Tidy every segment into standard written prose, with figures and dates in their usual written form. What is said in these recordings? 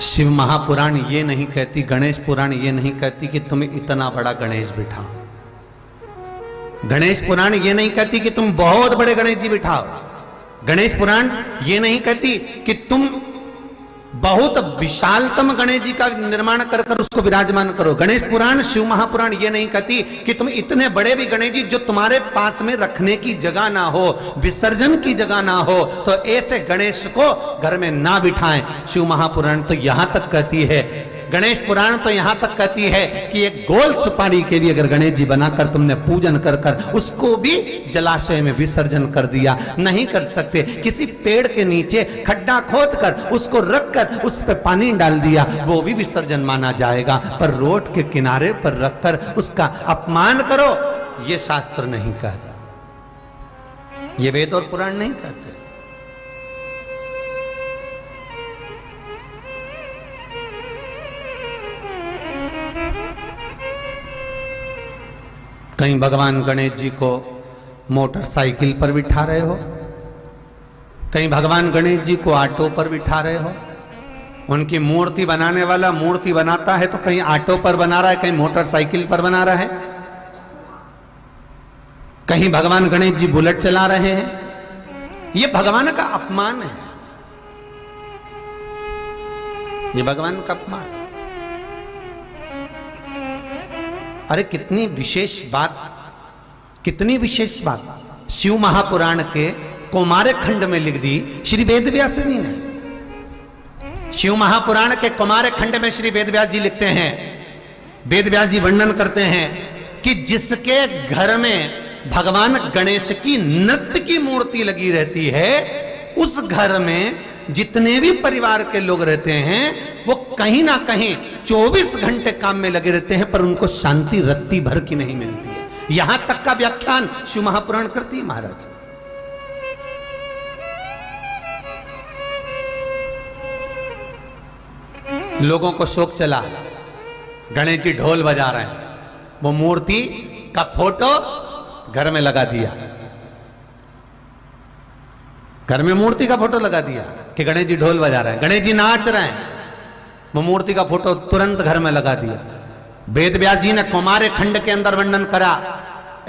शिव महापुराण ये नहीं कहती, गणेश पुराण ये नहीं कहती कि तुम इतना बड़ा गणेश बिठाओ। गणेश पुराण ये नहीं कहती कि तुम बहुत बड़े गणेश जी बिठाओ। गणेश पुराण ये नहीं कहती कि तुम बहुत विशालतम गणेश जी का निर्माण कर कर उसको विराजमान करो। गणेश पुराण, शिव महापुराण ये नहीं कहती कि तुम इतने बड़े भी गणेश जी जो तुम्हारे पास में रखने की जगह ना हो, विसर्जन की जगह ना हो, तो ऐसे गणेश को घर में ना बिठाएं। शिव महापुराण तो यहां तक कहती है, गणेश पुराण तो यहां तक कहती है कि एक गोल सुपारी के लिए अगर गणेश जी बनाकर तुमने पूजन कर कर उसको भी जलाशय में विसर्जन कर दिया, नहीं कर सकते। किसी पेड़ के नीचे खड्डा खोद कर उसको रख कर उस पर पानी डाल दिया, वो भी विसर्जन माना जाएगा। पर रोड के किनारे पर रखकर उसका अपमान करो, ये शास्त्र नहीं कहता, ये वेद और पुराण नहीं कहते। कहीं भगवान गणेश जी को मोटरसाइकिल पर बिठा रहे हो, कहीं भगवान गणेश जी को ऑटो पर बिठा रहे हो। उनकी मूर्ति बनाने वाला मूर्ति बनाता है तो कहीं ऑटो पर बना रहा है, कहीं मोटरसाइकिल पर बना रहा है, कहीं भगवान गणेश जी बुलेट चला रहे हैं। ये भगवान का अपमान है, ये भगवान का अपमान। अरे कितनी विशेष बात, कितनी विशेष बात शिव महापुराण के कौमार खंड में लिख दी श्री वेदव्यास जी ने। शिव महापुराण के कौमार खंड में श्री वेदव्यास जी लिखते हैं, वेदव्यास जी वर्णन करते हैं कि जिसके घर में भगवान गणेश की नृत्य की मूर्ति लगी रहती है, उस घर में जितने भी परिवार के लोग रहते हैं वो कहीं ना कहीं 24 घंटे काम में लगे रहते हैं, पर उनको शांति रत्ती भर की नहीं मिलती है। यहां तक का व्याख्यान शिव महापुराण करती है महाराज। लोगों को शौक चला, गणेश जी ढोल बजा रहे हैं, वो मूर्ति का फोटो घर में लगा दिया, घर में मूर्ति का फोटो लगा दिया कि गणेश जी ढोल बजा रहे हैं, गणेश जी नाच रहे हैं, वो मूर्ति का फोटो तुरंत घर में लगा दिया। वेदव्यास जी ने कौमार खंड के अंदर वर्णन करा,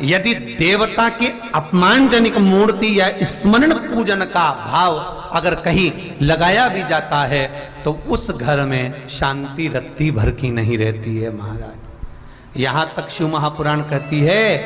यदि देवता की अपमानजनक मूर्ति या स्मरण पूजन का भाव अगर कहीं लगाया भी जाता है तो उस घर में शांति रत्ती भर की नहीं रहती है महाराज। यहां तक शिव महापुराण कहती है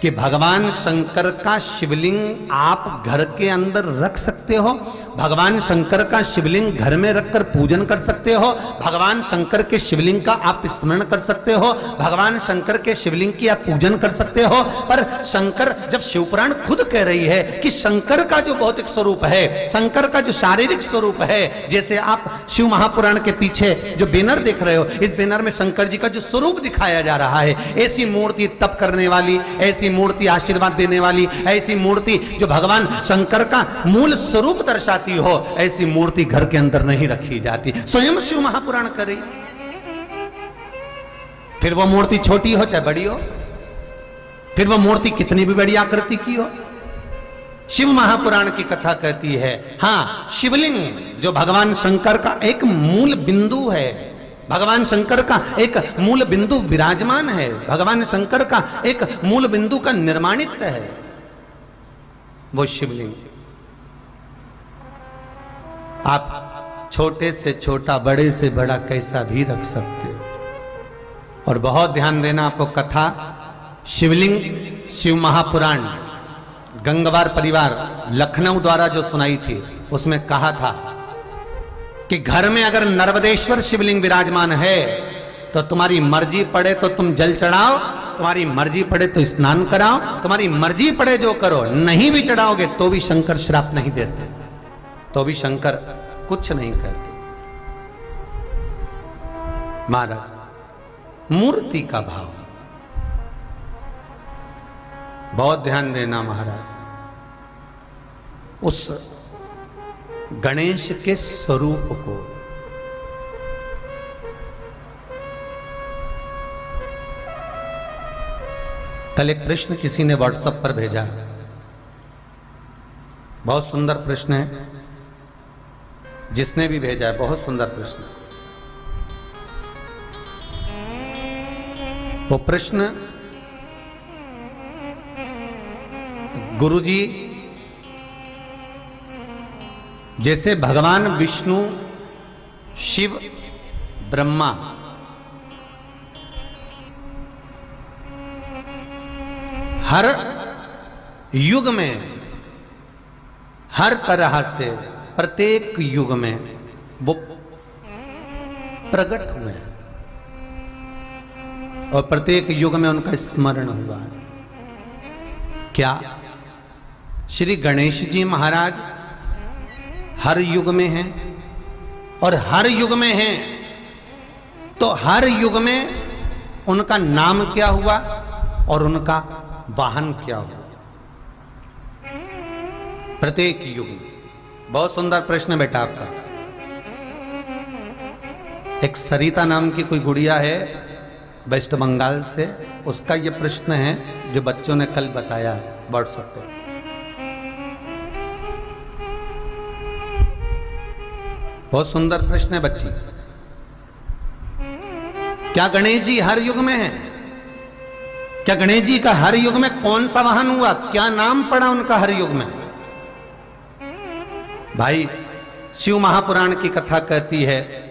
कि भगवान शंकर का शिवलिंग आप घर के अंदर रख सकते हो, भगवान शंकर का शिवलिंग घर में रखकर पूजन कर सकते हो, भगवान शंकर के शिवलिंग का आप स्मरण कर सकते हो, भगवान शंकर के शिवलिंग की आप पूजन कर सकते हो। पर शंकर, जब शिवपुराण खुद कह रही है कि शंकर का जो भौतिक स्वरूप है, शंकर का जो शारीरिक स्वरूप है, जैसे आप शिव महापुराण के पीछे जो बैनर देख रहे हो, इस बैनर में शंकर जी का जो स्वरूप दिखाया जा रहा है, ऐसी मूर्ति तप करने वाली, ऐसी मूर्ति आशीर्वाद देने वाली, ऐसी मूर्ति जो भगवान शंकर का मूल स्वरूप दर्शाती हो, ऐसी मूर्ति घर के अंदर नहीं रखी जाती। स्वयं शिव महापुराण करे, फिर वो मूर्ति छोटी हो चाहे बड़ी हो, फिर वो मूर्ति कितनी भी बड़ी आकृति की हो, शिव महापुराण की कथा कहती है। हां, शिवलिंग जो भगवान शंकर का एक मूल बिंदु है, भगवान शंकर का एक मूल बिंदु विराजमान है, भगवान शंकर का एक मूल बिंदु का निर्माणित है वो शिवलिंग। आप छोटे से छोटा, बड़े से बड़ा कैसा भी रख सकते हो। और बहुत ध्यान देना आपको, कथा शिवलिंग शिव महापुराण गंगवार परिवार लखनऊ द्वारा जो सुनाई थी, उसमें कहा था कि घर में अगर नर्मदेश्वर शिवलिंग विराजमान है तो तुम्हारी मर्जी पड़े तो तुम जल चढ़ाओ, तुम्हारी मर्जी पड़े तो स्नान कराओ, तुम्हारी मर्जी पड़े जो करो, नहीं भी चढ़ाओगे तो भी शंकर श्राप नहीं देते, तो भी शंकर कुछ नहीं कहते। महाराज, मूर्ति का भाव बहुत ध्यान देना महाराज। उस गणेश के स्वरूप को कल एक प्रश्न किसी ने व्हाट्सएप पर भेजा, बहुत सुंदर प्रश्न है, जिसने भी भेजा है बहुत सुंदर प्रश्न। वो प्रश्न गुरुजी जैसे भगवान विष्णु, शिव, ब्रह्मा हर युग में, हर तरह से, प्रत्येक युग में वो प्रकट हुए और प्रत्येक युग में उनका स्मरण हुआ। क्या श्री गणेश जी महाराज हर युग में हैं? और हर युग में हैं तो हर युग में उनका नाम क्या हुआ और उनका वाहन क्या हुआ? प्रत्येक युग में। बहुत सुंदर प्रश्न बेटा आपका। एक सरिता नाम की कोई गुड़िया है वेस्ट बंगाल से, उसका यह प्रश्न है जो बच्चों ने कल बताया व्हाट्सएप पे। बहुत सुंदर प्रश्न है बच्ची। क्या गणेश जी हर युग में हैं? क्या गणेश जी का हर युग में कौन सा वाहन हुआ? क्या नाम पड़ा उनका हर युग में? भाई शिव महापुराण की कथा कहती है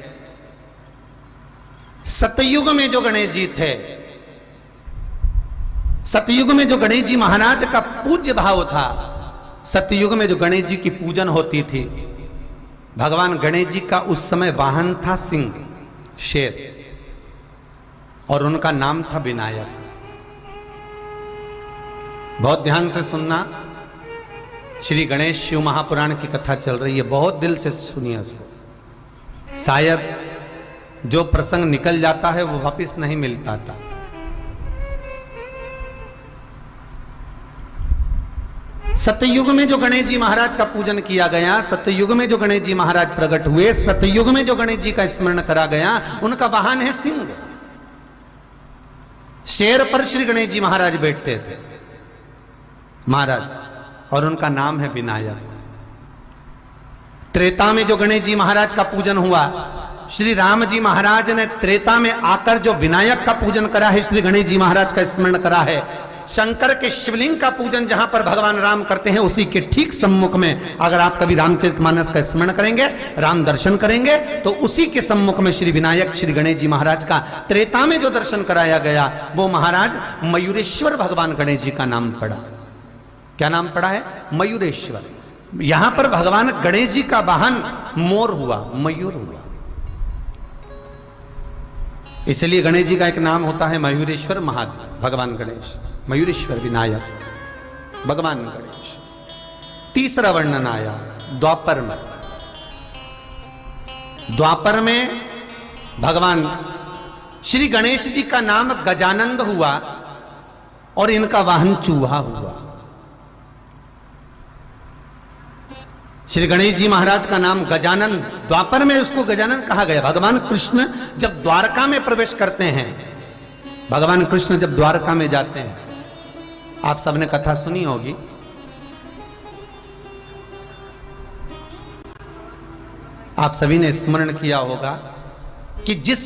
सतयुग में जो गणेश जी थे, सतयुग में जो गणेश जी महाराज का पूज्य भाव था, सतयुग में जो गणेश जी की पूजन होती थी, भगवान गणेश जी का उस समय वाहन था सिंह, शेर, और उनका नाम था विनायक। बहुत ध्यान से सुनना, श्री गणेश शिव महापुराण की कथा चल रही है, बहुत दिल से सुनिए उसको। शायद जो प्रसंग निकल जाता है वो वापस नहीं मिल पाता। सतयुग में जो गणेश जी महाराज का पूजन किया गया, सतयुग में जो गणेश जी महाराज प्रकट हुए, सतयुग में जो गणेश जी का स्मरण करा गया, उनका वाहन है सिंह। शेर पर श्री गणेश जी महाराज बैठते थे महाराज, और उनका नाम है विनायक। त्रेता में जो गणेश जी महाराज का पूजन हुआ, श्री राम जी महाराज ने त्रेता में आकर जो विनायक का पूजन करा है, श्री गणेश जी महाराज का स्मरण करा है। शंकर के शिवलिंग का पूजन जहां पर भगवान राम करते हैं, उसी के ठीक सम्मुख में अगर आप कभी रामचरितमानस का स्मरण करेंगे, राम दर्शन करेंगे, तो उसी के सम्मुख में श्री विनायक श्री गणेश जी महाराज का त्रेता में जो दर्शन कराया गया, वो महाराज मयूरेश्वर भगवान गणेश जी का नाम पड़ा। क्या नाम पड़ा है? मयूरेश्वर। यहां पर भगवान गणेश जी का वाहन मोर हुआ, मयूर हुआ। इसलिए गणेश जी का एक नाम होता है मयूरेश्वर भगवान गणेश, मयूरेश्वर विनायक भगवान गणेश। तीसरा वर्णन आया द्वापर में। द्वापर में भगवान श्री गणेश जी का नाम गजानंद हुआ और इनका वाहन चूहा हुआ। श्री गणेश जी महाराज का नाम गजानन, द्वापर में उसको गजानन कहा गया। भगवान कृष्ण जब द्वारका में प्रवेश करते हैं, भगवान कृष्ण जब द्वारका में जाते हैं, आप सबने कथा सुनी होगी, आप सभी ने स्मरण किया होगा कि जिस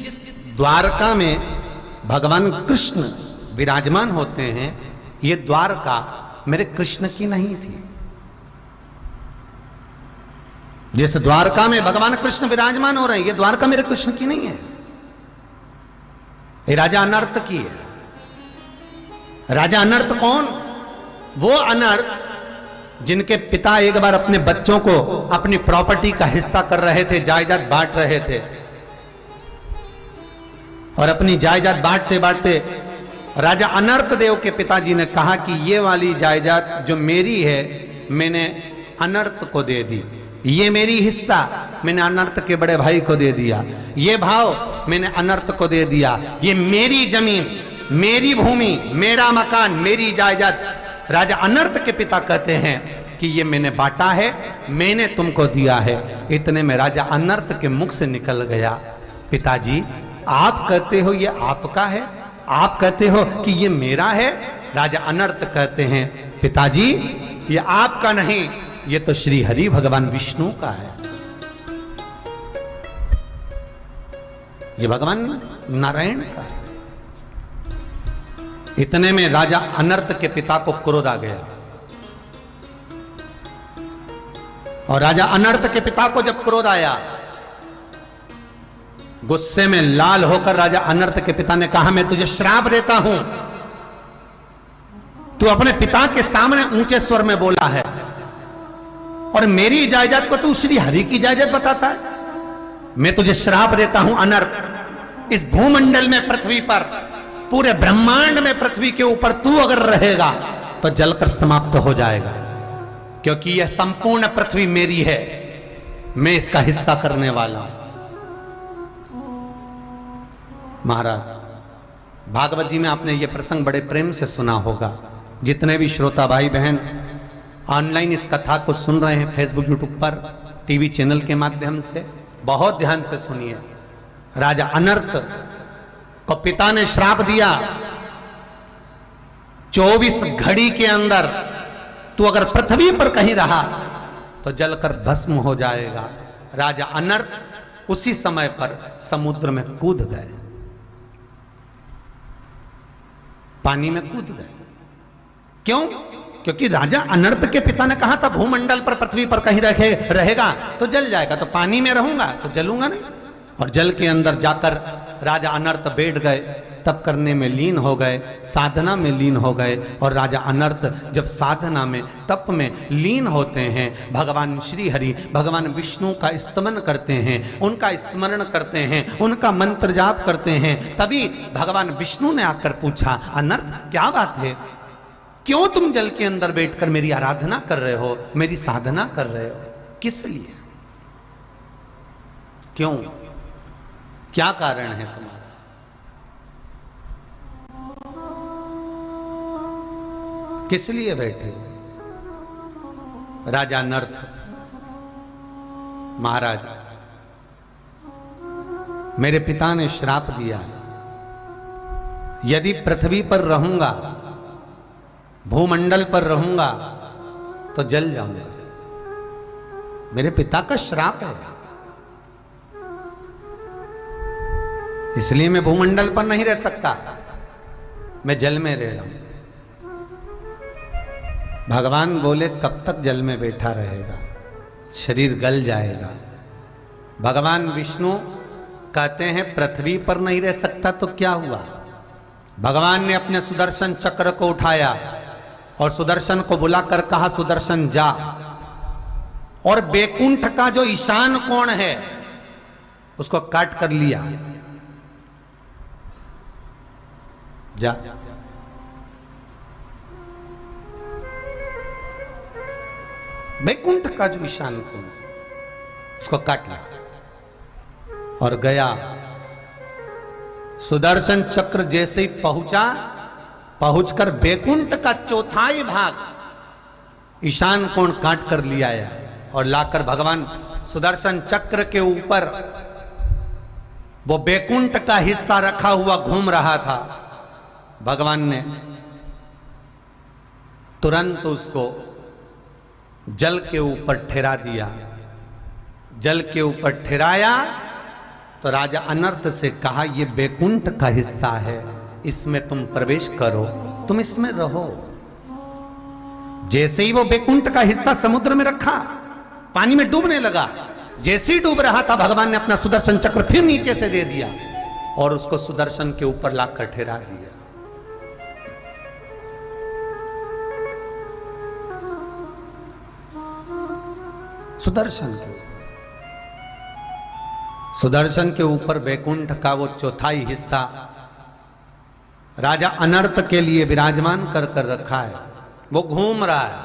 द्वारका में भगवान कृष्ण विराजमान होते हैं, ये द्वारका मेरे कृष्ण की नहीं थी। जिस द्वारका में भगवान कृष्ण विराजमान हो रहे हैं, ये द्वारका मेरे कृष्ण की नहीं है, ये राजा अनर्थ की है। राजा अनर्थ कौन? वो अनर्थ जिनके पिता एक बार अपने बच्चों को अपनी प्रॉपर्टी का हिस्सा कर रहे थे, जायदाद बांट रहे थे, और अपनी जायदाद बांटते बांटते राजा अनर्थ देव के पिताजी ने कहा कि ये वाली जायदाद जो मेरी है, मैंने अनर्थ को दे दी। ये मेरी हिस्सा मैंने अनर्थ के बड़े भाई को दे दिया। ये भाव मैंने अनर्थ को दे दिया। ये मेरी जमीन, मेरी भूमि, मेरा मकान, मेरी जायदाद। राजा अनर्थ के पिता कहते हैं कि ये मैंने बांटा है, मैंने तुमको दिया है। इतने में राजा अनर्थ के मुख से निकल गया, पिताजी आप कहते हो ये आपका है, आप कहते हो कि ये मेरा है। राजा अनर्थ कहते हैं, पिताजी ये आपका नहीं, ये तो श्री हरि भगवान विष्णु का है, ये भगवान नारायण का है। इतने में राजा अनर्त के पिता को क्रोध आ गया, और राजा अनर्त के पिता को जब क्रोध आया, गुस्से में लाल होकर राजा अनर्त के पिता ने कहा, मैं तुझे श्राप देता हूं, तू अपने पिता के सामने ऊंचे स्वर में बोला है और मेरी इजाजत को तू श्री हरि की इजाजत बताता है। मैं तुझे श्राप देता हूं अनर्त, इस भूमंडल में, पृथ्वी पर, पूरे ब्रह्मांड में, पृथ्वी के ऊपर तू अगर रहेगा तो जलकर समाप्त हो जाएगा, क्योंकि यह संपूर्ण पृथ्वी मेरी है, मैं इसका हिस्सा करने वाला हूं। महाराज, भागवत जी में आपने यह प्रसंग बड़े प्रेम से सुना होगा। जितने भी श्रोता भाई बहन ऑनलाइन इस कथा को सुन रहे हैं, फेसबुक, यूट्यूब पर, टीवी चैनल के माध्यम से, बहुत ध्यान से सुनिए। राजा अनर्त को पिता ने श्राप दिया, 24 घड़ी के अंदर तू अगर पृथ्वी पर कहीं रहा तो जलकर भस्म हो जाएगा। राजा अनर्त उसी समय पर समुद्र में कूद गए, पानी में कूद गए। क्यों? क्योंकि राजा अनर्त के पिता ने कहा था भूमंडल पर, पृथ्वी पर कहीं रहेगा तो जल जाएगा, तो पानी में रहूंगा तो जलूंगा नहीं। और जल के अंदर जाकर राजा अनर्त बैठ गए, तप करने में लीन हो गए, साधना में लीन हो गए। और राजा अनर्त जब साधना में, तप में लीन होते हैं, भगवान श्री हरि, भगवान विष्णु का स्तमन करते हैं, उनका स्मरण करते हैं, उनका मंत्र जाप करते हैं, तभी भगवान विष्णु ने आकर पूछा, अनर्त क्या बात है, क्यों तुम जल के अंदर बैठकर मेरी आराधना कर रहे हो, मेरी साधना कर रहे हो, किस लिए, क्यों, क्या कारण है तुम्हारा? किस लिए बैठे हो? राजा नर्त, महाराज, मेरे पिता ने श्राप दिया है, यदि पृथ्वी पर रहूंगा, भूमंडल पर रहूंगा तो जल जाऊंगा। मेरे पिता का श्राप है, इसलिए मैं भूमंडल पर नहीं रह सकता, मैं जल में रह रहा हूं। भगवान बोले, कब तक जल में बैठा रहेगा, शरीर गल जाएगा। भगवान विष्णु कहते हैं पृथ्वी पर नहीं रह सकता तो क्या हुआ? भगवान ने अपने सुदर्शन चक्र को उठाया और सुदर्शन को बुलाकर कहा, सुदर्शन जा, और बैकुंठ का जो ईशान कोण है उसको काट कर लिया, जा। बैकुंठ का जो ईशान कोण उसको काट लिया और गया। सुदर्शन चक्र जैसे ही पहुंचकर बैकुंठ का चौथाई भाग ईशान कोण काट कर लिया और लाकर भगवान सुदर्शन चक्र के ऊपर वो बैकुंठ का हिस्सा रखा हुआ घूम रहा था। भगवान ने तुरंत उसको जल के ऊपर ठहरा दिया। जल के ऊपर ठहराया तो राजा अनर्त से कहा, ये बैकुंठ का हिस्सा है, इसमें तुम प्रवेश करो, तुम इसमें रहो। जैसे ही वो बैकुंठ का हिस्सा समुद्र में रखा, पानी में डूबने लगा। जैसे ही डूब रहा था, भगवान ने अपना सुदर्शन चक्र फिर नीचे से दे दिया और उसको सुदर्शन के ऊपर लाकर ठहरा दिया। सुदर्शन के ऊपर बैकुंठ का वो चौथाई हिस्सा राजा अनर्त के लिए विराजमान कर रखा है। वो घूम रहा है,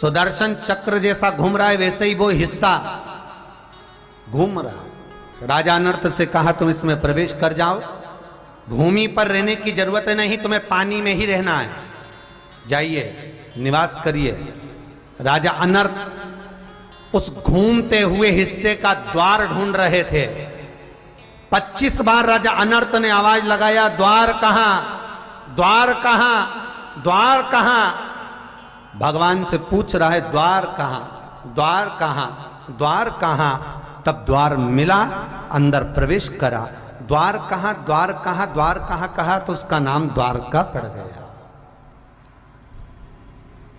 सुदर्शन चक्र जैसा घूम रहा है, वैसे ही वो हिस्सा घूम रहा है। राजा अनर्त से कहा, तुम इसमें प्रवेश कर जाओ, भूमि पर रहने की जरूरत नहीं, तुम्हें पानी में ही रहना है, जाइए निवास करिए। राजा अनर्त उस घूमते हुए हिस्से का द्वार ढूंढ रहे थे। 25 बार राजा अनर्त ने आवाज लगाया, द्वार कहां, द्वार कहां, द्वार कहां। भगवान से पूछ रहा है, द्वार कहां, द्वार कहां, द्वार कहां। तब द्वार मिला, अंदर प्रवेश करा। द्वार कहां द्वार कहां द्वार कहां कहा तो उसका नाम द्वारका पड़ गया।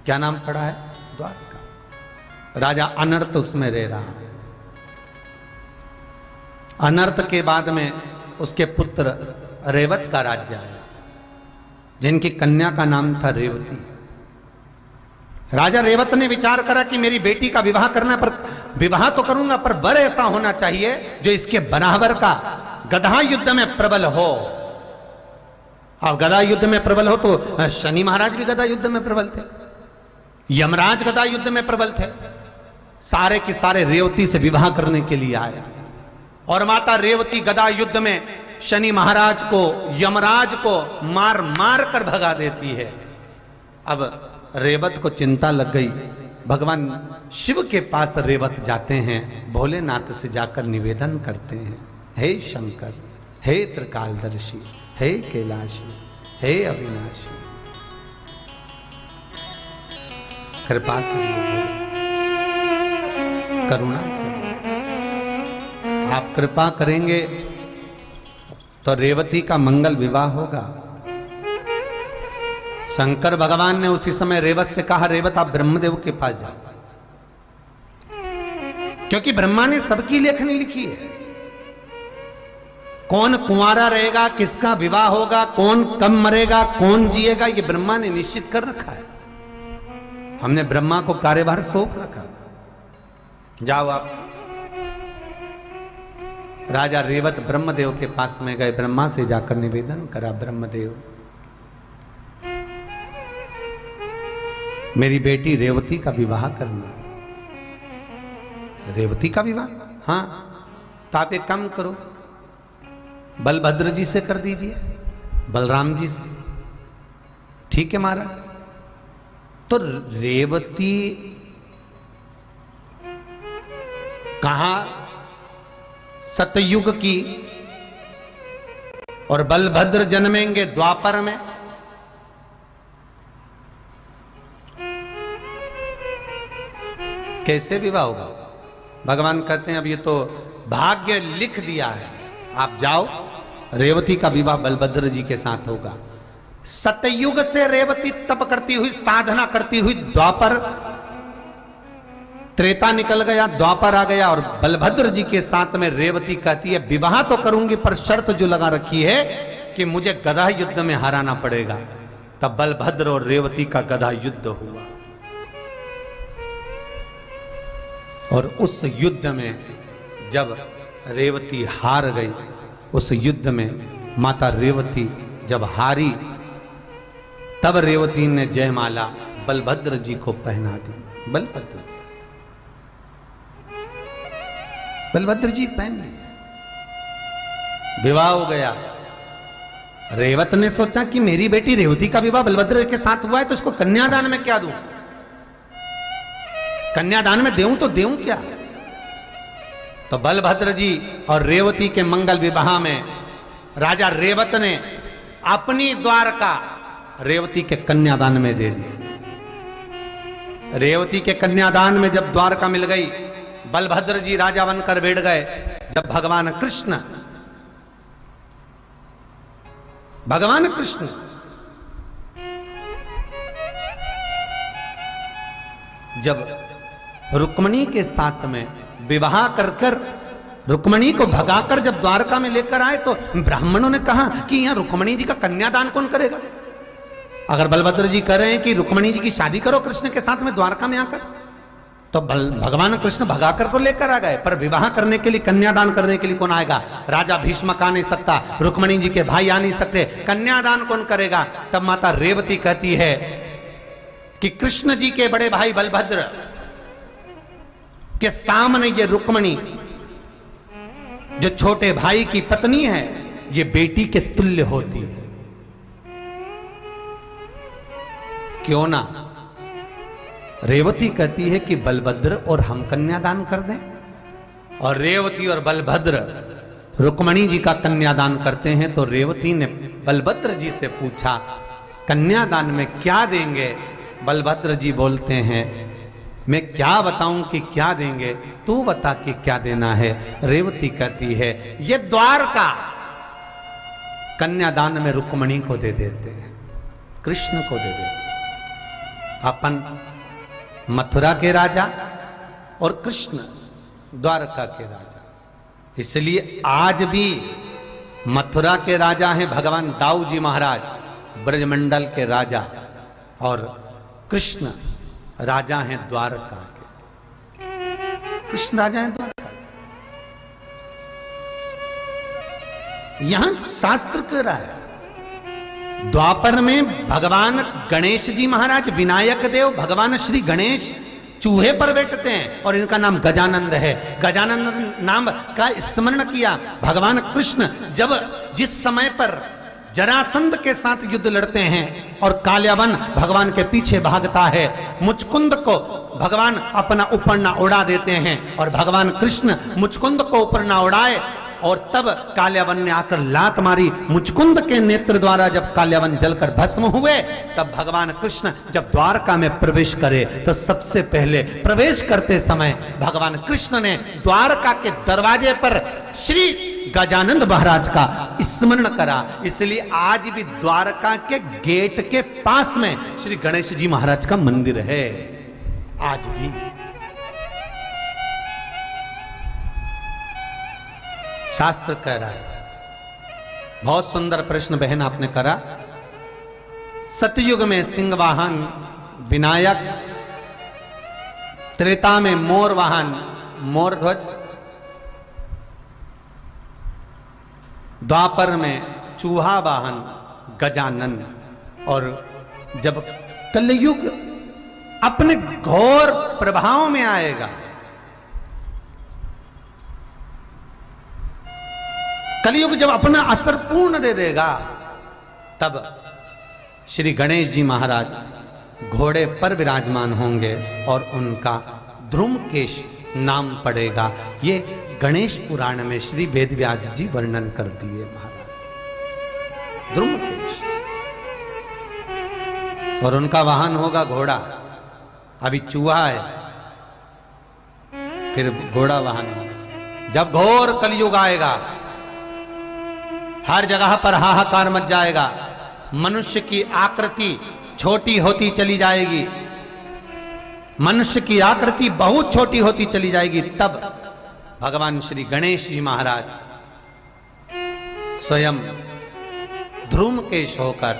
क्या नाम पड़ा है? द्वारका। राजा अनर्त उसमें रह रहा। अनर्त के बाद में उसके पुत्र रेवत का राज्य आया, जिनकी कन्या का नाम था रेवती। राजा रेवत ने विचार करा कि मेरी बेटी का विवाह करना, पर विवाह तो करूंगा पर वर ऐसा होना चाहिए जो इसके बराबर का गधा युद्ध में प्रबल हो। अब गदा युद्ध में प्रबल हो तो शनि महाराज भी गदा युद्ध में प्रबल थे, यमराज गदा युद्ध में प्रबल थे। सारे के सारे रेवती से विवाह करने के लिए आए और माता रेवती गदा युद्ध में शनि महाराज को, यमराज को मार मार कर भगा देती है। अब रेवत को चिंता लग गई। भगवान शिव के पास रेवत जाते हैं, भोलेनाथ से जाकर निवेदन करते हैं, हे शंकर, हे त्रिकालदर्शी, हे कैलाशी, हे अविनाशी, कृपा करिए, करुणा करिए। आप कृपा करेंगे तो रेवती का मंगल विवाह होगा। शंकर भगवान ने उसी समय रेवत से कहा, रेवत आप ब्रह्मदेव के पास जाओ, क्योंकि ब्रह्मा ने सबकी लेखनी लिखी है। कौन कुंवारा रहेगा, किसका विवाह होगा, कौन कब मरेगा, कौन जिएगा, ये ब्रह्मा ने निश्चित कर रखा है। हमने ब्रह्मा को कार्यभार सौंप रखा। जाओ आप। राजा रेवत ब्रह्मदेव के पास में गए, ब्रह्मा से जाकर निवेदन करा, ब्रह्मदेव मेरी बेटी रेवती का विवाह करना है। रेवती का विवाह? हाँ, तो आप एक काम करो, बलभद्र जी से कर दीजिए, बलराम जी से। ठीक है महाराज। तो रेवती कहां सतयुग की और बलभद्र जन्मेंगे द्वापर में। कैसे विवाह होगा? भगवान कहते हैं अब ये तो भाग्य लिख दिया है, आप जाओ, रेवती का विवाह बलभद्र जी के साथ होगा। सतयुग से रेवती तप करती हुई, साधना करती हुई, द्वापर त्रेता निकल गया, द्वापर आ गया और बलभद्र जी के साथ में रेवती कहती है विवाह तो करूंगी पर शर्त जो लगा रखी है कि मुझे गदा युद्ध में हराना पड़ेगा। तब बलभद्र और रेवती का गदा युद्ध हुआ और उस युद्ध में जब रेवती हार गई, उस युद्ध में माता रेवती जब हारी, तब रेवती ने जयमाला बलभद्र जी को पहना दी। बलभद्र जी पहन लिए, विवाह हो गया। रेवत ने सोचा कि मेरी बेटी रेवती का विवाह बलभद्र के साथ हुआ है तो इसको कन्यादान में क्या दूं, कन्यादान में देऊं तो देऊं क्या। तो बलभद्र जी और रेवती के मंगल विवाह में राजा रेवत ने अपनी द्वारका रेवती के कन्यादान में दे दी। रेवती के कन्यादान में जब द्वारका मिल गई, बलभद्र जी राजा बनकर बैठ गए। जब भगवान कृष्ण जब रुक्मणी के साथ में विवाह कर रुक्मणी को भगाकर जब द्वारका में लेकर आए तो ब्राह्मणों ने कहा कि यहां रुक्मणी जी का कन्यादान कौन करेगा। अगर बलभद्र जी कह रहे हैं कि रुक्मणी जी की शादी करो कृष्ण के साथ में द्वारका में आकर, तो भगवान कृष्ण भगाकर तो लेकर आ गए, पर विवाह करने के लिए, कन्यादान करने के लिए कौन आएगा। राजा भीष्मक आ नहीं सकता, रुक्मणी जी के भाई आ नहीं सकते, कन्यादान कौन करेगा। तब माता रेवती कहती है कि कृष्ण जी के बड़े भाई बलभद्र के सामने ये रुक्मणी जो छोटे भाई की पत्नी है, ये बेटी के तुल्य होती है। क्यों ना रेवती कहती है कि बलभद्र और हम कन्यादान कर दें, और रेवती और बलभद्र रुक्मणी जी का कन्यादान करते हैं। तो रेवती ने बलभद्र जी से पूछा कन्यादान में क्या देंगे। बलभद्र जी बोलते हैं मैं क्या बताऊं कि क्या देंगे, तू बता कि क्या देना है। रेवती कहती है ये द्वारका कन्यादान में रुक्मणी को दे देते हैं, कृष्ण को दे देते हैं। अपन मथुरा के राजा और कृष्ण द्वारका के राजा। इसलिए आज भी मथुरा के राजा हैं भगवान दाऊ जी महाराज, ब्रजमंडल के राजा, और कृष्ण राजा हैं द्वारका के। कृष्ण राजा हैं द्वारका के। यहां शास्त्र कह रहा है, द्वापर में भगवान गणेश जी महाराज विनायक देव, भगवान श्री गणेश चूहे पर बैठते हैं और इनका नाम गजानंद है। गजानंद नाम का स्मरण किया भगवान कृष्ण जब जिस समय पर जरासंध के साथ युद्ध लड़ते हैं और काल्यावन भगवान के पीछे भागता है, मुचकुंद को भगवान अपना ऊपर ना उड़ा देते हैं और भगवान कृष्ण मुचकुंद को ऊपर ना उड़ाए, और तब काल्यावन ने आकर लात मारी। मुचकुंद के नेत्र द्वारा जब काल्यावन जलकर भस्म हुए, तब भगवान कृष्ण जब द्वारका में प्रवेश करे तो सबसे पहले प्रवेश करते समय भगवान कृष्ण ने द्वारका के दरवाजे पर श्री गजानंद महाराज का स्मरण करा। इसलिए आज भी द्वारका के गेट के पास में श्री गणेश जी महाराज का मंदिर है। आज भी शास्त्र कह रहा है। बहुत सुंदर प्रश्न बहन आपने करा। सतयुग में सिंह वाहन विनायक, त्रेता में मोर वाहन मोर ध्वज, द्वापर में चूहा वाहन गजानन, और जब कलयुग अपने घोर प्रभाव में आएगा, कलयुग जब अपना असर पूर्ण दे देगा, तब श्री गणेश जी महाराज घोड़े पर विराजमान होंगे और उनका ध्रुमकेश नाम पड़ेगा। ये गणेश पुराण में श्री वेदव्यास जी वर्णन कर दिए महाराज, ध्रुमकेश। और उनका वाहन होगा घोड़ा। अभी चूहा है, फिर घोड़ा वाहन होगा। जब घोर कलयुग आएगा, हर जगह पर हाहाकार मच जाएगा, मनुष्य की आकृति छोटी होती चली जाएगी, मनुष्य की आकृति बहुत छोटी होती चली जाएगी, तब भगवान श्री गणेश जी महाराज स्वयं ध्रुमकेश होकर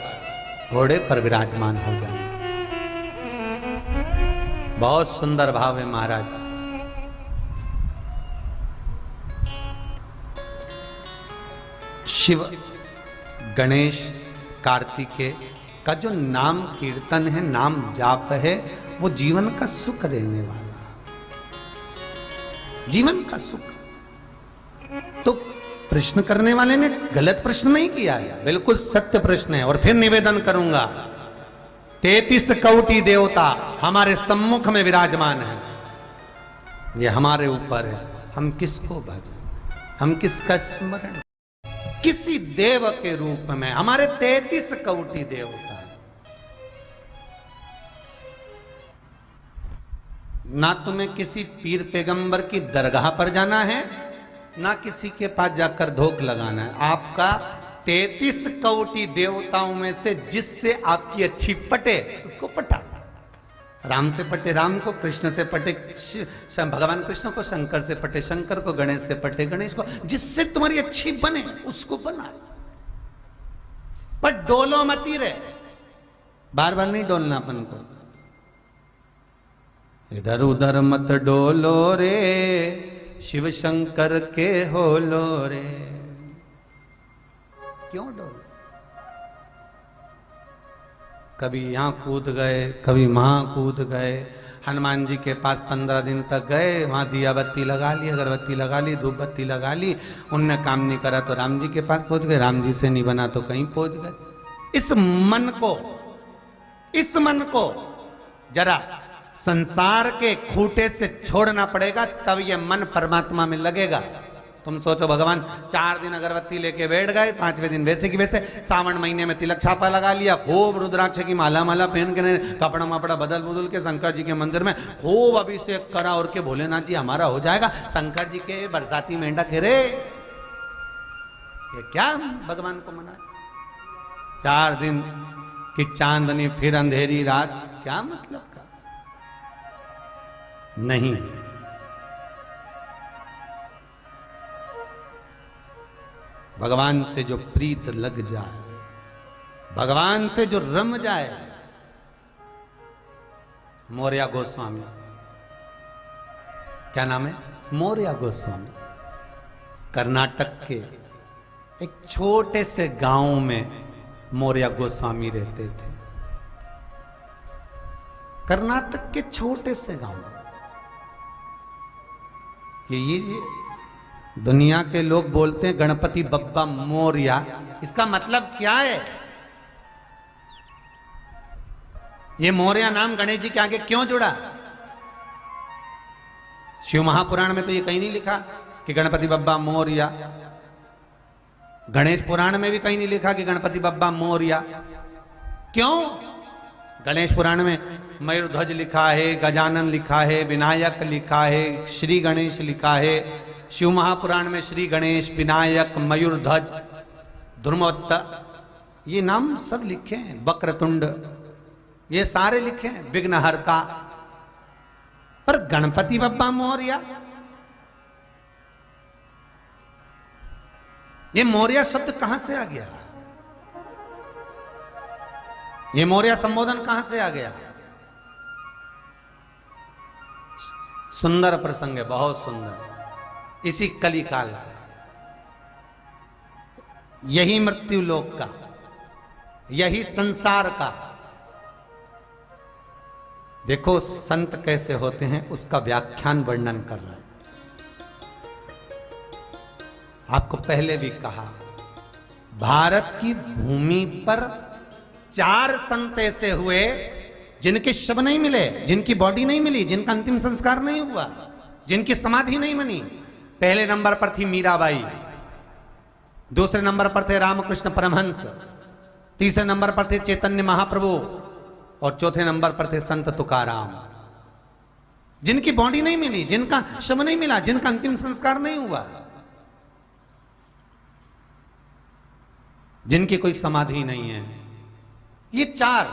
घोड़े पर विराजमान हो जाएंगे। बहुत सुंदर भाव है महाराज। शिव, गणेश, कार्तिकेय का जो नाम कीर्तन है, नाम जाप है, वो जीवन का सुख देने वाला, जीवन का सुख। तो प्रश्न करने वाले ने गलत प्रश्न नहीं किया है, बिल्कुल सत्य प्रश्न है। और फिर निवेदन करूंगा, 33 कोटि देवता हमारे सम्मुख में विराजमान है, ये हमारे ऊपर है, हम किसको भजें, हम किसका स्मरण। किसी देव के रूप में हमारे 33 कोटि देवता, ना तुम्हें किसी पीर पैगंबर की दरगाह पर जाना है, ना किसी के पास जाकर धोख लगाना है। आपका 33 कोटि देवताओं में से जिससे आपकी अच्छी पटे उसको पटा। राम से पटे राम को, कृष्ण से पटे भगवान कृष्ण को, शंकर से पटे शंकर को, गणेश से पटे गणेश को, जिससे तुम्हारी अच्छी बने उसको बना। पर डोलो मती रे, बार बार नहीं डोलना अपन को। इधर उधर मत डोलो रे, शिव शंकर के होलो रे। क्यों डोलो? कभी यहां कूद गए, कभी वहां कूद गए। हनुमान जी के पास 15 दिन तक गए, वहां दिया बत्ती लगा ली, अगरबत्ती लगा ली, धूप बत्ती लगा ली, उनने काम नहीं करा तो राम जी के पास पहुंच गए, राम जी से नहीं बना तो कहीं पहुंच गए। इस मन को जरा संसार के खूंटे से छोड़ना पड़ेगा, तब यह मन परमात्मा में लगेगा। तुम सोचो, भगवान 4 दिन अगरबत्ती लेके बैठ गए, 5वें दिन वैसे की वैसे सावन महीने में तिलक छापा लगा लिया, खूब रुद्राक्ष की माला पहन के, कपड़ा मपड़ा बदल के शंकर जी के मंदिर में खूब अभिषेक करा और के भोलेनाथ जी हमारा हो जाएगा। शंकर जी के बरसाती मेंढक रे, ये क्या भगवान को मना। 4 दिन की चांदनी फिर अंधेरी रात, क्या मतलब का? नहीं। भगवान से जो प्रीत लग जाए, भगवान से जो रम जाए। मौर्य गोस्वामी, क्या नाम है? मौर्य गोस्वामी। कर्नाटक के एक छोटे से गांव में मौर्य गोस्वामी रहते थे। कर्नाटक के छोटे से गांव में। ये दुनिया के लोग बोलते हैं गणपति बप्पा मौर्य, इसका मतलब क्या है? ये मौर्य नाम गणेश जी के आगे क्यों जुड़ा? शिव महापुराण में तो ये कहीं नहीं लिखा कि गणपति बप्पा मौर्य। गणेश पुराण में भी कहीं नहीं लिखा कि गणपति बप्पा मौर्य। क्यों? गणेश पुराण में मयूरध्वज लिखा है, गजानन लिखा है, विनायक लिखा है, श्री गणेश लिखा है। शिव महापुराण में श्री गणेश, विनायक, मयूरध्वज, ध्रुमोत्त, ये नाम सब लिखे हैं। वक्रतुंड, ये सारे लिखे हैं। विघ्नहर्ता। पर गणपति बप्पा मौर्य, ये मौर्य शब्द कहां से आ गया? ये मौर्य संबोधन कहां से आ गया? सुंदर प्रसंग है, बहुत सुंदर। इसी कली काल का, यही मृत्यु लोक का, यही संसार का। देखो संत कैसे होते हैं, उसका व्याख्यान वर्णन कर रहा है। आपको पहले भी कहा, भारत की भूमि पर 4 संत ऐसे हुए जिनके शव नहीं मिले, जिनकी बॉडी नहीं मिली, जिनका अंतिम संस्कार नहीं हुआ, जिनकी समाधि नहीं बनी। पहले नंबर पर थी मीराबाई, दूसरे नंबर पर थे रामकृष्ण परमहंस, तीसरे नंबर पर थे चैतन्य महाप्रभु और चौथे नंबर पर थे संत तुकाराम। जिनकी बॉडी नहीं मिली, जिनका शव नहीं मिला, जिनका अंतिम संस्कार नहीं हुआ, जिनकी कोई समाधि नहीं है, ये 4।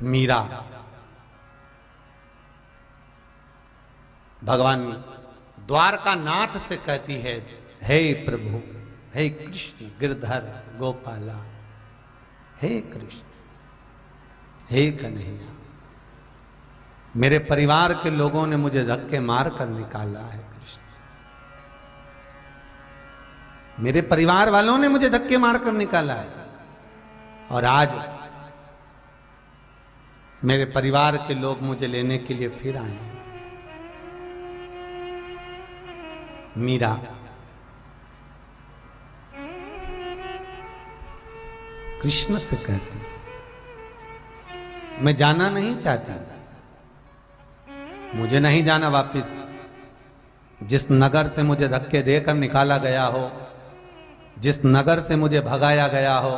मीरा भगवान द्वारका नाथ से कहती है, हे प्रभु, हे कृष्ण गिरधर गोपाला, हे कृष्ण, हे कन्हैया, मेरे परिवार के लोगों ने मुझे धक्के मार कर निकाला है। कृष्ण, मेरे परिवार वालों ने मुझे धक्के मार कर निकाला है, और आज मेरे परिवार के लोग मुझे लेने के लिए फिर आए। मीरा कृष्ण से कहती, मैं जाना नहीं चाहती, मुझे नहीं जाना वापिस। जिस नगर से मुझे धक्के देकर निकाला गया हो, जिस नगर से मुझे भगाया गया हो,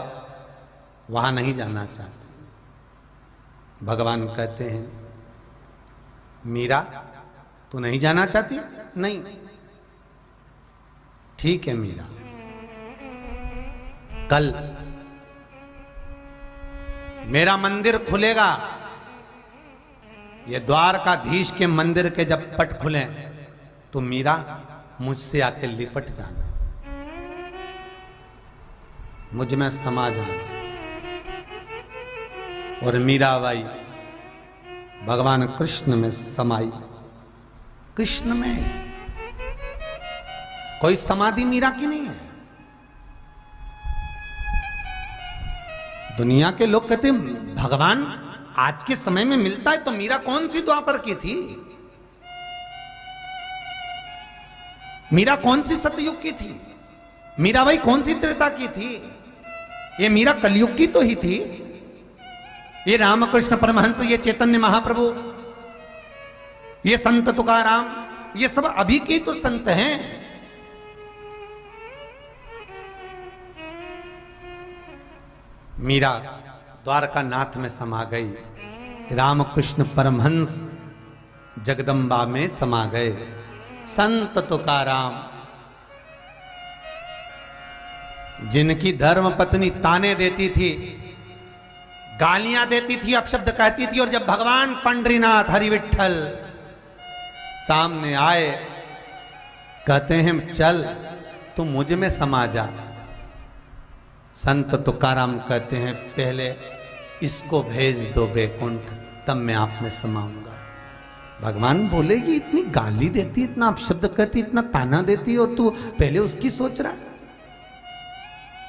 वहां नहीं जाना चाहती। भगवान कहते हैं, मीरा तू नहीं जाना चाहती? नहीं, ठीक है मीरा, कल मेरा मंदिर खुलेगा। ये द्वारकाधीश के मंदिर के जब पट खुले तो मीरा मुझसे आके लिपट जाना, मुझ में समा जाना। और मीराबाई भगवान कृष्ण में समाई। कृष्ण में कोई समाधि मीरा की नहीं है। दुनिया के लोग कहते हैं भगवान आज के समय में मिलता है, तो मीरा कौन सी द्वापर की थी? मीरा कौन सी सतयुग की थी? मीराबाई कौन सी त्रेता की थी? ये मीरा कलयुग की तो ही थी। ये रामकृष्ण परमहंस, ये चैतन्य महाप्रभु, ये संत तुकाराम, ये सब अभी के तो संत हैं। मीरा द्वारका नाथ में समा गई, रामकृष्ण परमहंस जगदम्बा में समा गए, संत तुकाराम जिनकी धर्म पत्नी ताने देती थी, गालियां देती थी, अपशब्द कहती थी, और जब भगवान पंडरीनाथ हरि विठ्ठल सामने आए, कहते हैं चल तू मुझ में समा जा। संत तुकाराम कहते हैं पहले इसको भेज दो बैकुंठ, तब मैं आप में समाऊंगा। भगवान बोलेगी इतनी गाली देती, इतना अपशब्द कहती, इतना ताना देती, और तू पहले उसकी सोच रहा।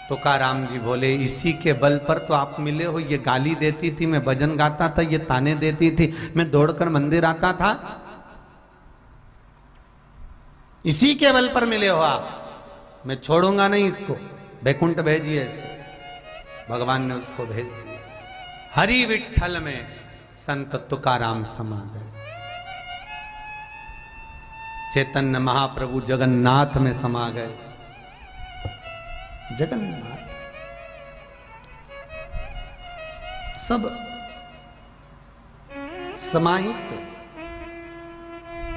तुकाराम जी बोले इसी के बल पर तो आप मिले हो। ये गाली देती थी, मैं भजन गाता था, ये ताने देती थी, मैं दौड़कर मंदिर आता था, इसी के बल पर मिले हो आप। मैं छोड़ूंगा नहीं इसको, बैकुंठ भेजिए इसको। भगवान ने उसको भेज दिया। हरि विठ्ठल में संत तुकाराम समा गए। चैतन्य महाप्रभु जगन्नाथ में समा गए। जगन्नाथ सब समाहित।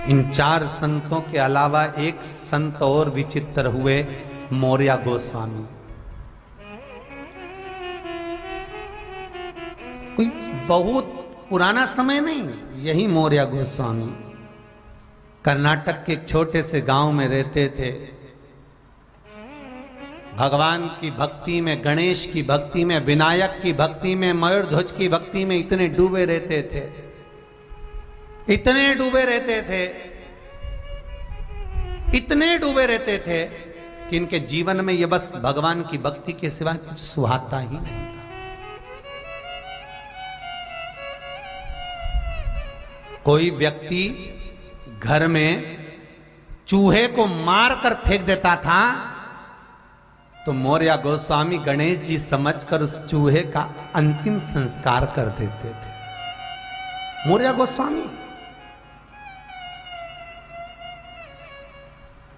इन चार संतों के अलावा एक संत और विचित्र हुए, मौर्य गोस्वामी। कोई बहुत पुराना समय नहीं, यही मौर्य गोस्वामी कर्नाटक के एक छोटे से गांव में रहते थे। भगवान की भक्ति में, गणेश की भक्ति में, विनायक की भक्ति में, मयूरध्वज की भक्ति में इतने डूबे रहते थे, इतने डूबे रहते थे, इतने डूबे रहते थे कि इनके जीवन में ये बस भगवान की भक्ति के सिवा कुछ सुहाता ही नहीं था। कोई व्यक्ति घर में चूहे को मारकर फेंक देता था तो मौर्य गोस्वामी गणेश जी समझकर उस चूहे का अंतिम संस्कार कर देते थे। मौर्य गोस्वामी।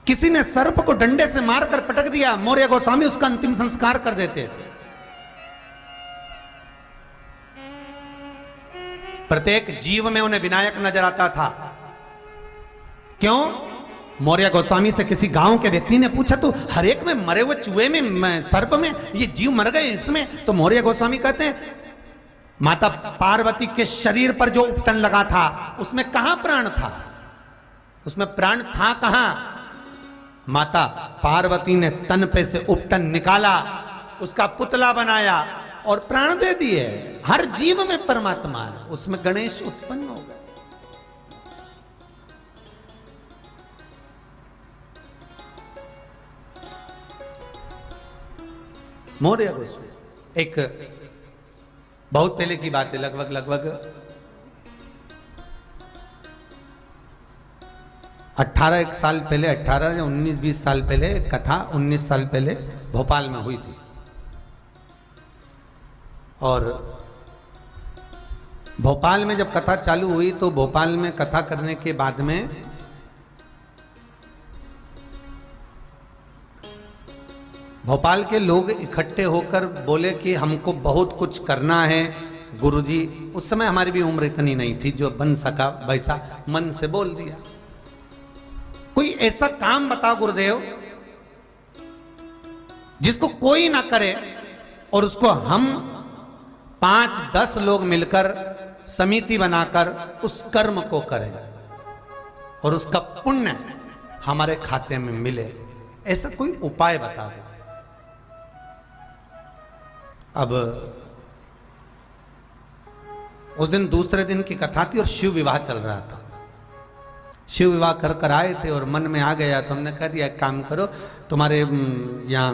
किसी ने सर्प को डंडे से मारकर पटक दिया, मौर्य गोस्वामी उसका अंतिम संस्कार कर देते थे। प्रत्येक जीव में उन्हें विनायक नजर आता था। क्यों? मौर्य गोस्वामी से किसी गांव के व्यक्ति ने पूछा तो हर एक में मरे हुए चूहे में, सर्प में ये जीव मर गए इसमें। तो मौर्य गोस्वामी कहते हैं माता पार्वती के शरीर पर जो उपटन लगा था उसमें कहां प्राण था? उसमें प्राण था कहां? माता पार्वती ने तन पे से उपटन निकाला, उसका पुतला बनाया और प्राण दे दिए। हर जीव में परमात्मा है, उसमें गणेश उत्पन्न हो गए। मौर्य गोस्वामी एक बहुत पहले की बात है, लगभग 18 साल पहले, 18 या 19-20 साल पहले कथा 19 साल पहले भोपाल में हुई थी। और भोपाल में जब कथा चालू हुई तो भोपाल में कथा करने के बाद में भोपाल के लोग इकट्ठे होकर बोले कि हमको बहुत कुछ करना है गुरुजी। उस समय हमारी भी उम्र इतनी नहीं थी, जो बन सका वैसा मन से बोल दिया। कोई ऐसा काम बताओ गुरुदेव जिसको कोई ना करे और उसको हम 5-10 लोग मिलकर समिति बनाकर उस कर्म को करें और उसका पुण्य हमारे खाते में मिले। ऐसा कोई उपाय बता दो। अब उस दिन दूसरे दिन की कथा थी और शिव विवाह चल रहा था। शिव विवाह कर आए थे और मन में आ गया तो हमने कह दिया एक काम करो, तुम्हारे यहाँ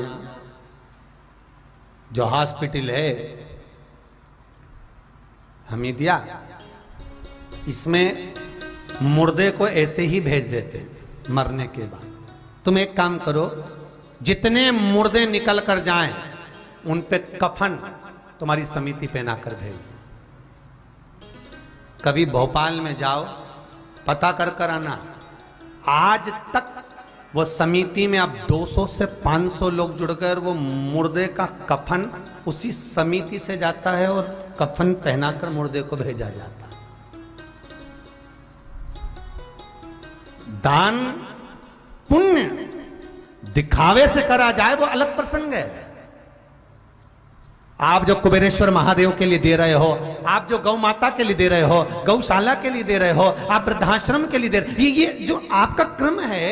जो हॉस्पिटल है हमीदिया, इसमें मुर्दे को ऐसे ही भेज देते मरने के बाद। तुम एक काम करो, जितने मुर्दे निकल कर जाएं उन पे कफन तुम्हारी समिति पहना कर भेज। कभी भोपाल में जाओ, पता कर आना। आज तक वो समिति में अब 200 से 500 लोग जुड़ गए और वो मुर्दे का कफन उसी समिति से जाता है और कफन पहनाकर मुर्दे को भेजा जाता है। दान पुण्य दिखावे से करा जाए वो अलग प्रसंग है, आप जो कुबेरेश्वर महादेव के लिए दे रहे हो, आप जो गौ माता के लिए दे रहे हो, गौशाला के लिए दे रहे हो, आप वृद्धाश्रम के लिए दे रहे, ये जो आपका क्रम है,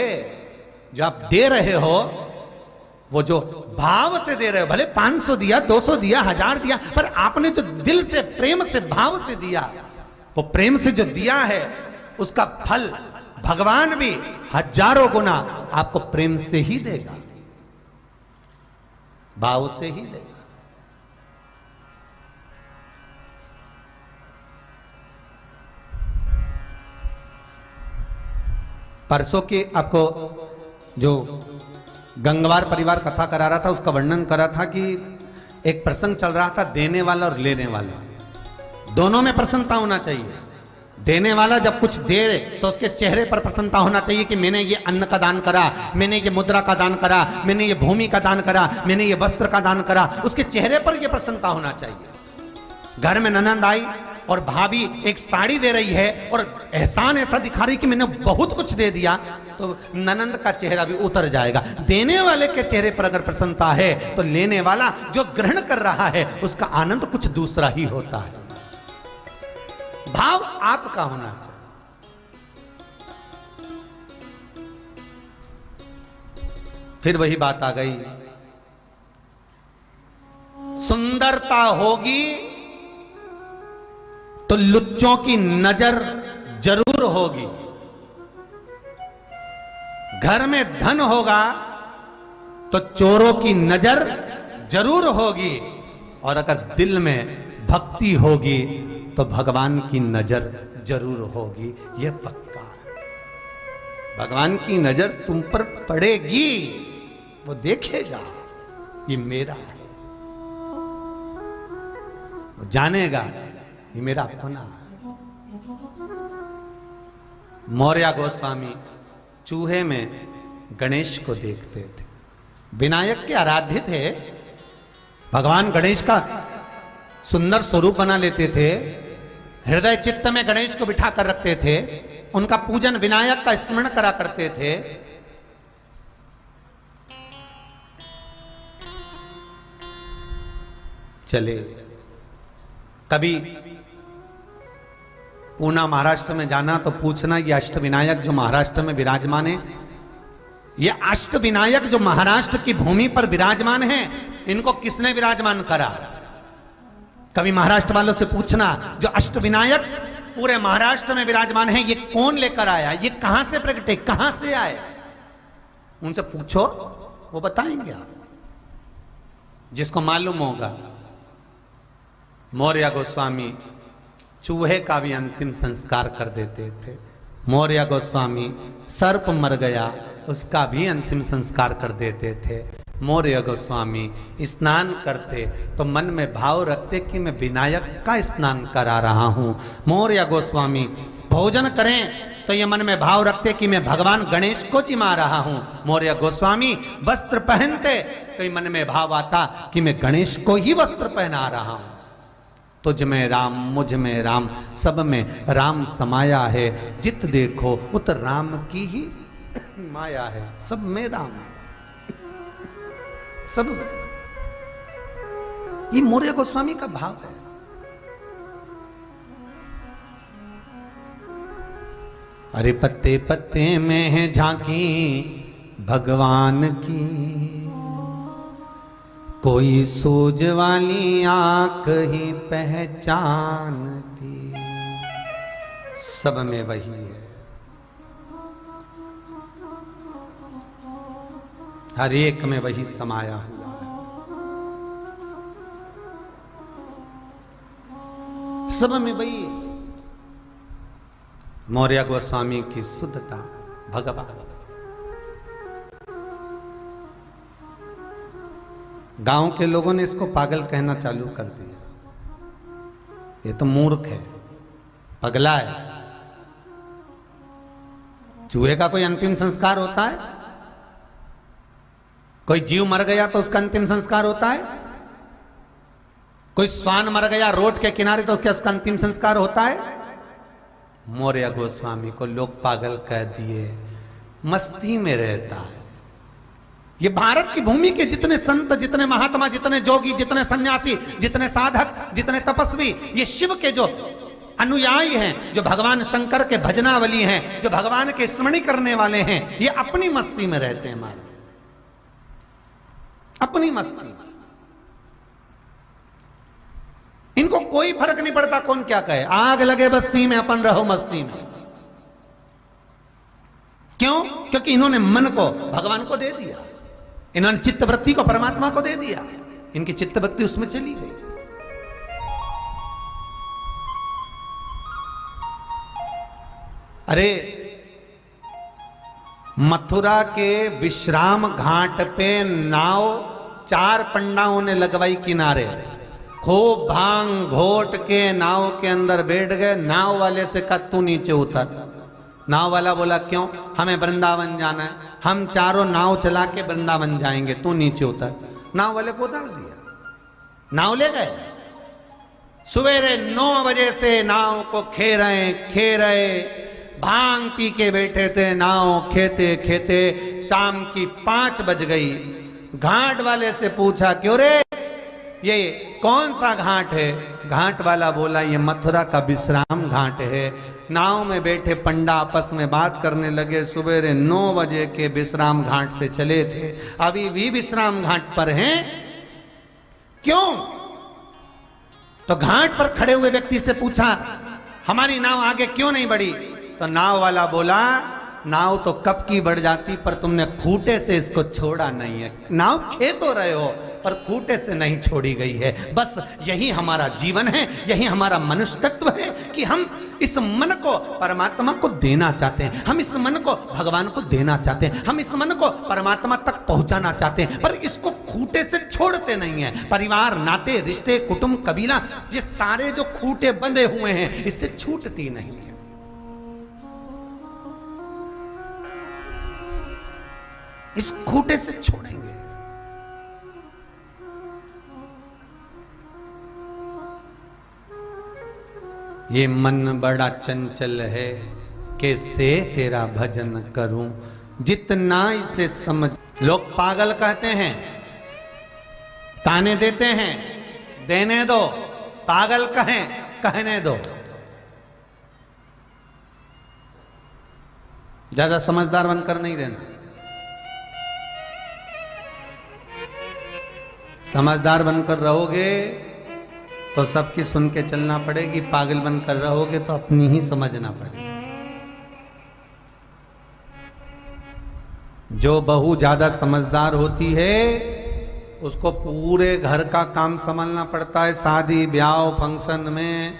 जो आप दे रहे हो, वो जो भाव से दे रहे हो, भले 500 दिया, 200 दिया, 1000 दिया, पर आपने जो दिल से, प्रेम से, भाव से दिया, वो प्रेम से जो दिया है, उसका फल भगवान भी हजारों गुना आपको प्रेम से ही देगा, भाव से ही देगा। परसों की आपको जो गंगवार परिवार कथा करा रहा था, उसका वर्णन करा था कि एक प्रसंग चल रहा था, देने वाला और लेने वाला, दोनों में प्रसन्नता होना चाहिए। देने वाला जब कुछ दे तो उसके चेहरे पर प्रसन्नता होना चाहिए कि मैंने ये अन्न का दान करा, मैंने ये मुद्रा का दान करा, मैंने ये भूमि का दान करा, मैंने ये वस्त्र का दान करा, उसके चेहरे पर यह प्रसन्नता होना चाहिए। घर में ननंद आई और भाभी एक साड़ी दे रही है और एहसान ऐसा दिखा रही कि मैंने बहुत कुछ दे दिया, तो ननंद का चेहरा भी उतर जाएगा। देने वाले के चेहरे पर अगर प्रसन्नता है तो लेने वाला जो ग्रहण कर रहा है उसका आनंद कुछ दूसरा ही होता है। भाव आपका होना चाहिए। फिर वही बात आ गई, सुंदरता होगी तो लुच्चों की नजर जरूर होगी, घर में धन होगा तो चोरों की नजर जरूर होगी, और अगर दिल में भक्ति होगी तो भगवान की नजर जरूर होगी। यह पक्का है, भगवान की नजर तुम पर पड़ेगी, वो देखेगा ये मेरा है, वो जानेगा ये मेरा अपना है। मौर्य गोस्वामी चूहे में गणेश को देखते थे, विनायक के आराध्य थे, भगवान गणेश का सुंदर स्वरूप बना लेते थे, हृदय चित्त में गणेश को बिठा कर रखते थे, उनका पूजन विनायक का स्मरण करा करते थे। चले कभी पूना महाराष्ट्र में जाना तो पूछना, ये अष्टविनायक जो महाराष्ट्र में विराजमान है, ये अष्टविनायक जो महाराष्ट्र की भूमि पर विराजमान है, इनको किसने विराजमान करा? कभी महाराष्ट्र वालों से पूछना, जो अष्टविनायक पूरे महाराष्ट्र में विराजमान है, ये कौन लेकर आया, ये कहां से प्रकटे, कहां से आए? उनसे पूछो, वो बताएंगे आप, जिसको मालूम होगा। मौर्य गोस्वामी चूहे का भी अंतिम संस्कार कर देते थे। मौर्य गोस्वामी सर्प मर गया उसका भी अंतिम संस्कार कर देते थे। मौर्य गोस्वामी स्नान करते तो मन में भाव रखते कि मैं विनायक का स्नान करा रहा हूँ। मौर्य गोस्वामी भोजन करें तो ये मन में भाव रखते कि मैं भगवान गणेश को जिमा रहा हूँ। मौर्य गोस्वामी वस्त्र पहनते तो ये मन में भाव आता कि मैं गणेश को ही वस्त्र पहना रहा हूँ। तुझ में राम मुझ में राम सब में राम समाया है, जित देखो उत राम की ही माया है। सब में राम है, सब में। ये मौर्य गोस्वामी का भाव है। अरे पत्ते पत्ते में है झांकी भगवान की, कोई सूझ वाली आंख ही पहचानती। सब में वही है, हर एक में वही समाया हुआ है। सब में वही मौर्य गोस्वामी की शुद्धता भगवान। गांव के लोगों ने इसको पागल कहना चालू कर दिया, ये तो मूर्ख है, पगला है। चूहे का कोई अंतिम संस्कार होता है? कोई जीव मर गया तो उसका अंतिम संस्कार होता है? कोई श्वान मर गया रोड के किनारे तो उसका अंतिम संस्कार होता है? मौर्य गोस्वामी को लोग पागल कह दिए, मस्ती में रहता है। ये भारत की भूमि के जितने संत, जितने महात्मा, जितने जोगी, जितने सन्यासी, जितने साधक, जितने तपस्वी, ये शिव के जो अनुयायी हैं, जो भगवान शंकर के भजनावली हैं, जो भगवान के स्मरण करने वाले हैं, ये अपनी मस्ती में रहते हैं हमारे, अपनी मस्ती में। इनको कोई फर्क नहीं पड़ता कौन क्या कहे, आग लगे बस्ती में अपन रहो मस्ती में। क्यों? क्योंकि इन्होंने मन को भगवान को दे दिया, इन्होंने चित्तवृत्ति को परमात्मा को दे दिया, इनकी चित्तवृत्ति उसमें चली गई। अरे मथुरा के विश्राम घाट पे नाव 4 पंडाओं ने लगवाई किनारे, खूब भांग घोट के नाव के अंदर बैठ गए। नाव वाले से कहा तू नीचे उतर। नाव वाला बोला क्यों? हमें वृंदावन जाना है, हम चारों नाव चला के वृंदावन जाएंगे, तू नीचे उतर। नाव वाले को उतार दिया, नाव ले गए। सवेरे 9 बजे से नाव को खे रहे, भांग पी के बैठे थे, नाव खेते खेते शाम की 5 बज गई। घाट वाले से पूछा क्यों रे, ये कौन सा घाट है? घाट वाला बोला ये मथुरा का विश्राम घाट है। नाव में बैठे पंडा आपस में बात करने लगे, सवेरे 9 बजे के विश्राम घाट से चले थे, अभी भी विश्राम घाट पर हैं। क्यों? तो घाट पर खड़े हुए व्यक्ति से पूछा हमारी नाव आगे क्यों नहीं बढ़ी? तो नाव वाला बोला नाव तो कब की बढ़ जाती, पर तुमने खूंटे से इसको छोड़ा नहीं है। नाव खे तो रहे हो पर खूंटे से नहीं छोड़ी गई है। बस यही हमारा जीवन है, यही हमारा मनुष्य तत्व है कि हम इस मन को परमात्मा को देना चाहते हैं, हम इस मन को भगवान को देना चाहते हैं, हम इस मन को परमात्मा तक पहुंचाना चाहते हैं, पर इसको खूंटे से छोड़ते नहीं है। परिवार, नाते, रिश्ते, कुटुंब, कबीला, ये सारे जो खूंटे बंधे हुए हैं इससे छूटती नहीं है। इस खूंटे से छोड़ेंगे। ये मन बड़ा चंचल है, कैसे तेरा भजन करूं, जितना इसे समझ। लोग पागल कहते हैं, ताने देते हैं, देने दो, पागल कहें, कहने दो। ज्यादा समझदार बनकर नहीं रहना। समझदार बनकर रहोगे तो सबकी सुन के चलना पड़ेगी, पागल बनकर रहोगे तो अपनी ही समझना पड़ेगी। जो बहू ज्यादा समझदार होती है उसको पूरे घर का काम संभालना पड़ता है। शादी ब्याह फंक्शन में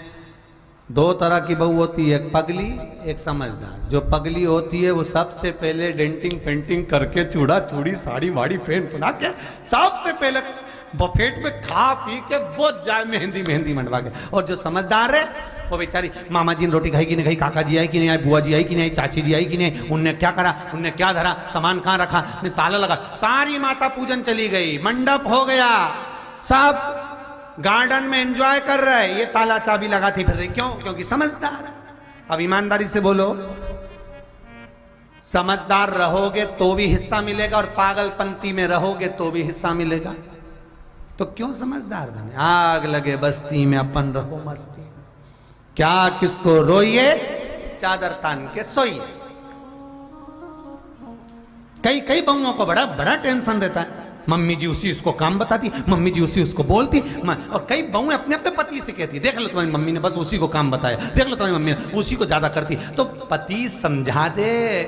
2 तरह की बहू होती है, एक पगली, एक समझदार। जो पगली होती है वो सबसे पहले डेंटिंग पेंटिंग करके चूड़ा चूड़ी साड़ी वाड़ी पहन पुना के सबसे पहले बफेट में खा पी के वो जाए मेहंदी मेहंदी मंडवा के। और जो समझदार है वो बेचारी मामा जी ने रोटी खाई कि नहीं खाई, काका जी आई कि नहीं आई, बुआ जी आई कि नहीं आई, चाची जी आई कि नहीं, उनने क्या करा, उनने क्या धरा, सामान कहाँ रखा, ने ताला लगा, सारी माता पूजन चली गई, मंडप हो गया, सब गार्डन में एंजॉय कर रहे, ये ताला चाबी लगाती फिर रही। क्यों? क्योंकि समझदार है। अब ईमानदारी से बोलो, समझदार रहोगे तो भी हिस्सा मिलेगा और पागलपंती में रहोगे तो भी हिस्सा मिलेगा। तो क्यों समझदार बने? आग लगे बस्ती में अपन रहो मस्ती में। क्या किसको रोइए, चादर तान के सोइए। कई बहुओं को बड़ा बड़ा टेंशन रहता है, मम्मी जी उसी उसको काम बताती, मम्मी जी उसी उसको बोलती। और कई बहुएं अपने अपने पति से कहती, देख लो तुम्हारी मम्मी ने बस उसी को काम बताया, देख लो तुम्हारी मम्मी ने उसी को ज्यादा करती। तो पति समझा दे,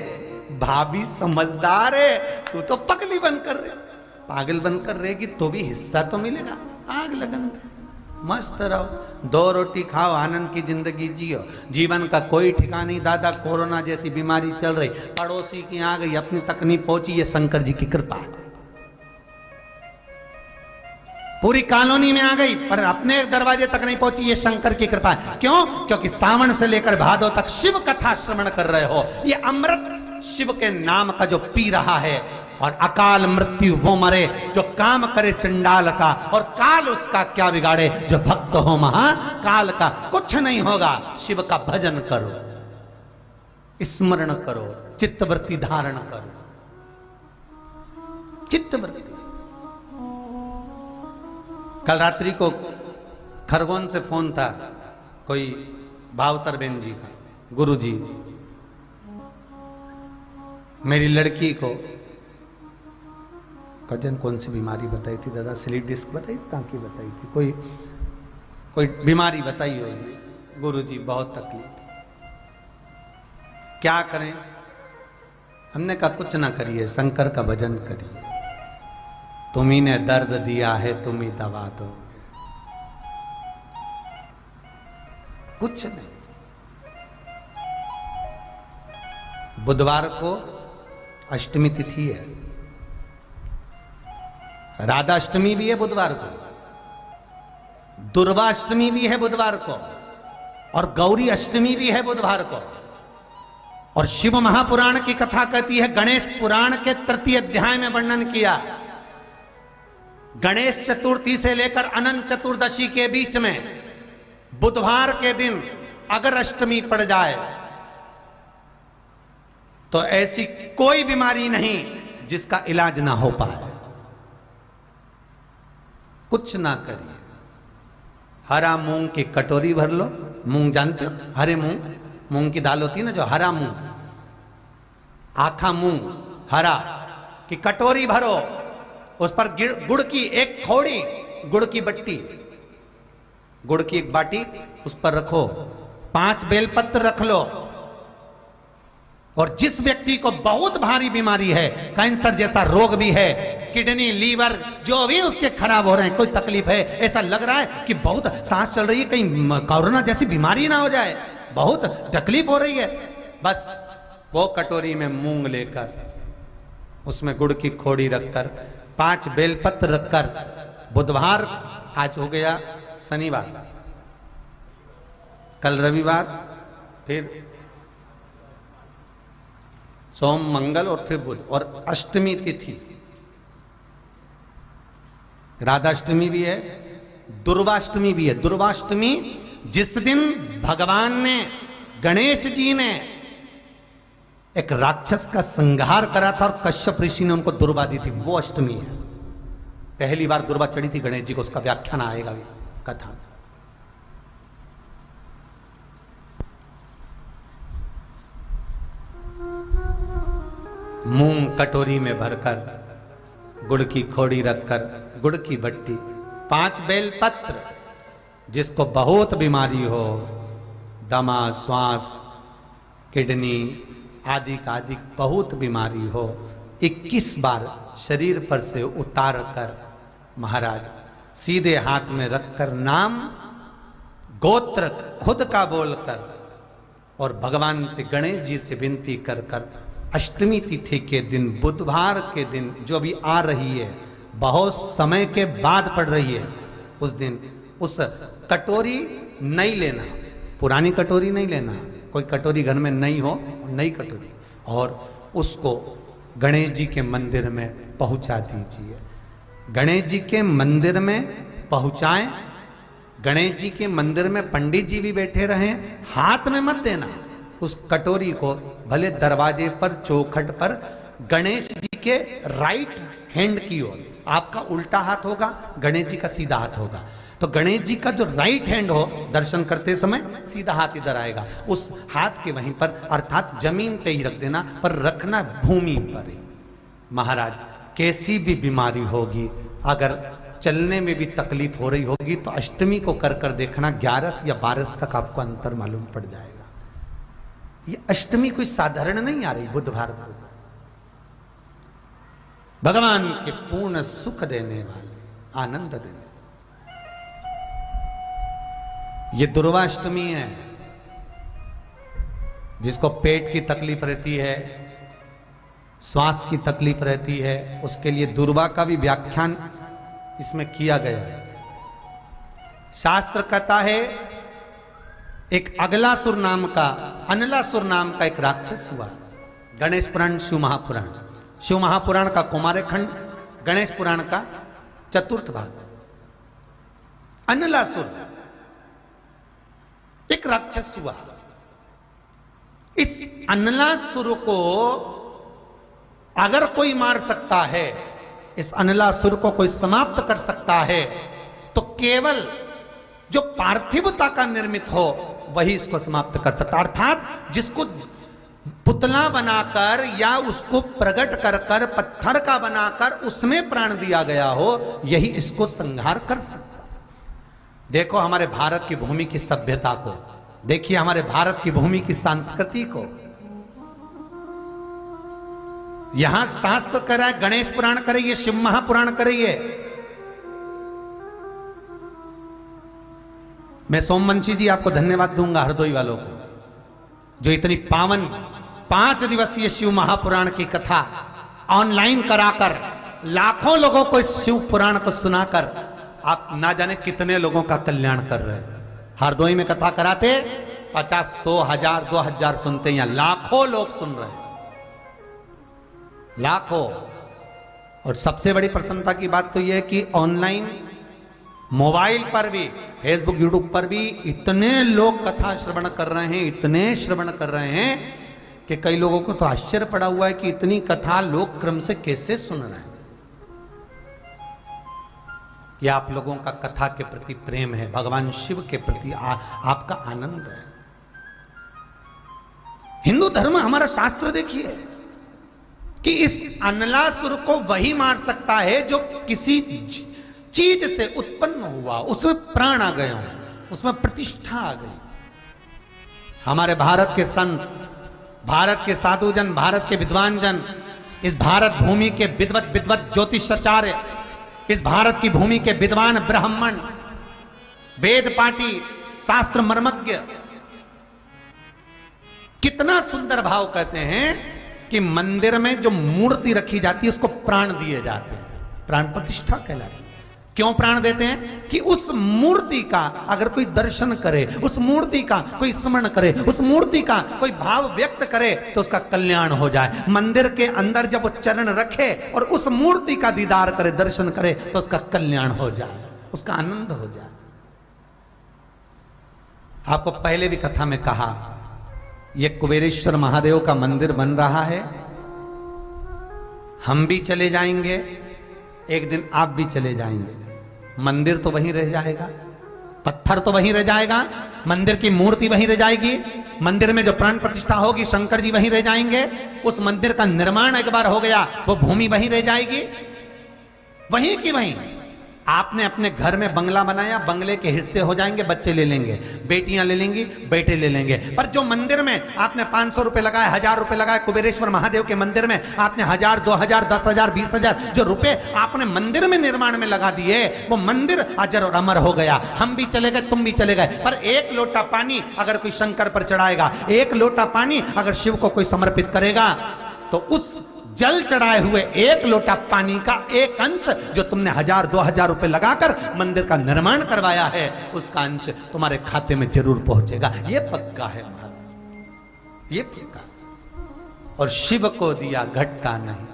भाभी समझदार है, तू तो पगली बनकर रहे, पागल बनकर रहेगी तो भी हिस्सा तो मिलेगा। आग लगन मस्त रहो, 2 रोटी खाओ, आनंद की जिंदगी जियो। जीवन का कोई ठिकाना नहीं। दादा कोरोना जैसी बीमारी चल रही, पड़ोसी की आ गई, अपनी तक नहीं पहुंची, ये शंकर जी की कृपा। पूरी कॉलोनी में आ गई पर अपने दरवाजे तक नहीं पहुंची, ये शंकर की कृपा है। क्यों? क्योंकि सावन से लेकर भादो तक शिव कथा श्रवण कर रहे हो। ये अमृत शिव के नाम का जो पी रहा है, और अकाल मृत्यु वो मरे जो काम करे चंडाल का, और काल उसका क्या बिगाड़े जो भक्त हो महाकाल का। कुछ नहीं होगा, शिव का भजन करो, स्मरण करो, चित्तवृत्ति धारण करो। चित्तवृत्ति। कल रात्रि को खरगोन से फोन था कोई भावसर बेन जी का, गुरु जी मेरी लड़की को कजन कौन सी बीमारी बताई थी दादा, स्लिप डिस्क बताई थी, कहाँ की बताई थी, कोई बीमारी बताई होगी। गुरुजी बहुत तकलीफ, क्या करें? हमने कहा कुछ ना करिए, शंकर का भजन करिए, तुम्ही ने दर्द दिया है तुम ही दवा दोगे, कुछ नहीं। बुधवार को अष्टमी तिथि है, राधा अष्टमी भी है बुधवार को, दुर्गा अष्टमी भी है बुधवार को, और गौरी अष्टमी भी है बुधवार को। और शिव महापुराण की कथा कहती है, गणेश पुराण के तृतीय अध्याय में वर्णन किया, गणेश चतुर्थी से लेकर अनंत चतुर्दशी के बीच में बुधवार के दिन अगर अष्टमी पड़ जाए तो ऐसी कोई बीमारी नहीं जिसका इलाज ना हो पाए। कुछ ना करिए, हरा मूंग की कटोरी भर लो, मूंग जानते हो, हरे मूंग की दाल होती है ना, जो हरा मूंग, आखा मूंग हरा की कटोरी भरो, उस पर गुड़ की एक खोड़ी, गुड़ की बट्टी, गुड़ की एक बाटी उस पर रखो, 5 बेलपत्र रख लो, और जिस व्यक्ति को बहुत भारी बीमारी है, कैंसर जैसा रोग भी है, किडनी लीवर जो भी उसके खराब हो रहे हैं, कोई तकलीफ है, ऐसा लग रहा है कि बहुत सांस चल रही है, कहीं कोरोना जैसी बीमारी ना हो जाए, बहुत तकलीफ हो रही है, बस वो कटोरी में मूंग लेकर उसमें गुड़ की खोड़ी रखकर 5 बेलपत्र रखकर, बुधवार आज हो गया शनिवार, कल रविवार, फिर सोम मंगल और फिर बुध, और अष्टमी तिथि, राधाष्टमी भी है, दुर्वाष्टमी भी है। दुर्वाष्टमी जिस दिन भगवान ने, गणेश जी ने एक राक्षस का संहार करा था और कश्यप ऋषि ने उनको दुर्वा दी थी, वो अष्टमी है। पहली बार दुर्वा चढ़ी थी गणेश जी को, उसका व्याख्यान आएगा भी कथा। मूंग कटोरी में भरकर, गुड़ की खोड़ी रखकर, गुड़ की भट्टी, 5 बेलपत्र, जिसको बहुत बीमारी हो, दमा, श्वास, किडनी आदि का आदि बहुत बीमारी हो, 21 बार शरीर पर से उतार कर महाराज सीधे हाथ में रखकर नाम गोत्र खुद का बोलकर और भगवान से, गणेश जी से विनती कर कर अष्टमी तिथि के दिन, बुधवार के दिन जो भी आ रही है, बहुत समय के बाद पड़ रही है, उस दिन उस कटोरी नहीं लेना, पुरानी कटोरी नहीं लेना, कोई कटोरी घर में नहीं हो, नई कटोरी, और उसको गणेश जी के मंदिर में पहुंचा दीजिए। गणेश जी के मंदिर में पहुंचाएं, गणेश जी के मंदिर में पंडित जी भी बैठे रहें, हाथ में मत देना उस कटोरी को, भले दरवाजे पर, चौखट पर, गणेश जी के राइट हैंड की ओर, आपका उल्टा हाथ होगा, गणेश जी का सीधा हाथ होगा, तो गणेश जी का जो राइट हैंड हो, दर्शन करते समय सीधा हाथ इधर आएगा, उस हाथ के वहीं पर, अर्थात जमीन पे ही रख देना, पर रखना भूमि पर ही। महाराज कैसी भी बीमारी होगी, अगर चलने में भी तकलीफ हो रही होगी, तो अष्टमी को कर कर देखना, 11 या 12 तक आपको अंतर मालूम पड़ जाएगा। ये अष्टमी कोई साधारण नहीं आ रही, बुधवार को भगवान के पूर्ण सुख देने वाले, आनंद देने, ये दुर्वाष्टमी है। जिसको पेट की तकलीफ रहती है, श्वास की तकलीफ रहती है, उसके लिए दुर्वा का भी व्याख्यान इसमें किया गया है। शास्त्र कहता है एक अगलासुर नाम का, अनलासुर नाम का एक राक्षस हुआ। गणेश पुराण, शिव महापुराण, शिव महापुराण का कुमार खंड, गणेश पुराण का चतुर्थ भाग। अनलासुर एक राक्षस हुआ। इस अनलासुर को अगर कोई मार सकता है इस अनिलासुर को कोई समाप्त कर सकता है तो केवल जो पार्थिवता का निर्मित हो वही इसको समाप्त कर सकता, अर्थात जिसको पुतला बनाकर या उसको प्रकट कर कर पत्थर का बनाकर उसमें प्राण दिया गया हो, यही इसको संहार कर सकता। देखो हमारे भारत की भूमि की सभ्यता को, देखिए हमारे भारत की भूमि की संस्कृति को। यहां शास्त्र करे, गणेश पुराण करिए, शिव महापुराण करिए। मैं सोमवंशी जी आपको धन्यवाद दूंगा, हरदोई वालों को, जो इतनी पावन 5 दिवसीय शिव महापुराण की कथा ऑनलाइन कराकर लाखों लोगों को इस शिव पुराण को सुनाकर आप ना जाने कितने लोगों का कल्याण कर रहे हैं। हरदोई में कथा कराते 50, 100, 1000, 2000 सुनते हैं, लाखों लोग सुन रहे हैं, लाखों। और सबसे बड़ी प्रसन्नता की बात तो यह है कि ऑनलाइन मोबाइल पर भी, फेसबुक यूट्यूब पर भी इतने लोग कथा श्रवण कर रहे हैं, इतने श्रवण कर रहे हैं कि कई लोगों को तो आश्चर्य पड़ा हुआ है कि इतनी कथा लोग क्रम से कैसे सुन रहे हैं। कि आप लोगों का कथा के प्रति प्रेम है, भगवान शिव के प्रति आपका आनंद है। हिंदू धर्म हमारा शास्त्र देखिए कि इस अनलासुर को वही मार सकता है जो किसी चीज से उत्पन्न हुआ, उसमें प्राण आ गए हों, उसमें प्रतिष्ठा आ गई। हमारे भारत के संत, भारत के साधुजन, भारत के विद्वान जन, इस भारत भूमि के विद्वत ज्योतिषाचार्य, इस भारत की भूमि के विद्वान ब्राह्मण, वेद पाठी, शास्त्र मर्मज्ञ कितना सुंदर भाव कहते हैं कि मंदिर में जो मूर्ति रखी जाती है उसको प्राण दिए जाते हैं, प्राण प्रतिष्ठा कहलाती है। क्यों प्राण देते हैं? कि उस मूर्ति का अगर कोई दर्शन करे, उस मूर्ति का कोई स्मरण करे, उस मूर्ति का कोई भाव व्यक्त करे तो उसका कल्याण हो जाए। मंदिर के अंदर जब वो चरण रखे और उस मूर्ति का दीदार करे, दर्शन करे तो उसका कल्याण हो जाए, उसका आनंद हो जाए। आपको पहले भी कथा में कहा, यह कुबेरेश्वर महादेव का मंदिर बन रहा है, हम भी चले जाएंगे, एक दिन आप भी चले जाएंगे। मंदिर तो वहीं रह जाएगा, पत्थर तो वहीं रह जाएगा, मंदिर की मूर्ति वहीं रह जाएगी, मंदिर में जो प्राण प्रतिष्ठा होगी शंकर जी वहीं रह जाएंगे, उस मंदिर का निर्माण एक बार हो गया, वो भूमि वहीं रह जाएगी, वहीं की वहीं। आपने अपने घर में बंगला बनाया, बंगले के हिस्से हो जाएंगे, बच्चे ले लेंगे, बेटियां ले लेंगी, बेटे ले लेंगे। पर जो मंदिर में आपने 500 रुपए लगाए, 1000 रुपए लगाए, कुबेरेश्वर महादेव के मंदिर में आपने 1000, 2000, 10,000, 20,000 जो रुपए आपने मंदिर में निर्माण में लगा दिए, वो मंदिर अजर और अमर हो गया। हम भी चले गए, तुम भी चले गए, पर एक लोटा पानी अगर कोई शंकर पर चढ़ाएगा, एक लोटा पानी अगर शिव को कोई समर्पित करेगा, तो उस जल चढ़ाए हुए एक लोटा पानी का एक अंश जो तुमने 1000, 2000 रुपए लगाकर मंदिर का निर्माण करवाया है, उसका अंश तुम्हारे खाते में जरूर पहुंचेगा। यह पक्का है महाराज, ये पक्का। और शिव को दिया घटता नहीं,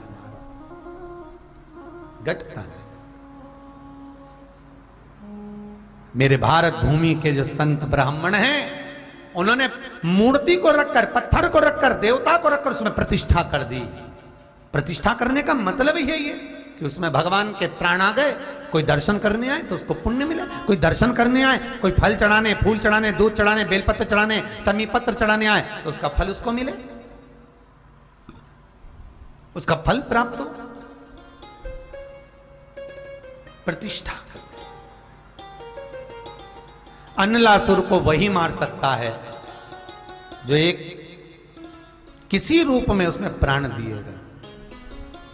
घटता नहीं। मेरे भारत भूमि के जो संत ब्राह्मण हैं, उन्होंने मूर्ति को रखकर, पत्थर को रखकर, देवता को रखकर उसमें प्रतिष्ठा कर दी। प्रतिष्ठा करने का मतलब ही है ये कि उसमें भगवान के प्राण आ गए। कोई दर्शन करने आए तो उसको पुण्य मिले, कोई दर्शन करने आए, कोई फल चढ़ाने, फूल चढ़ाने, दूध चढ़ाने, बेलपत्र चढ़ाने, समीपत्र चढ़ाने आए तो उसका फल उसको मिले, उसका फल प्राप्त हो। प्रतिष्ठा। अनलासुर को वही मार सकता है जो एक किसी रूप में उसमें प्राण दिएगा।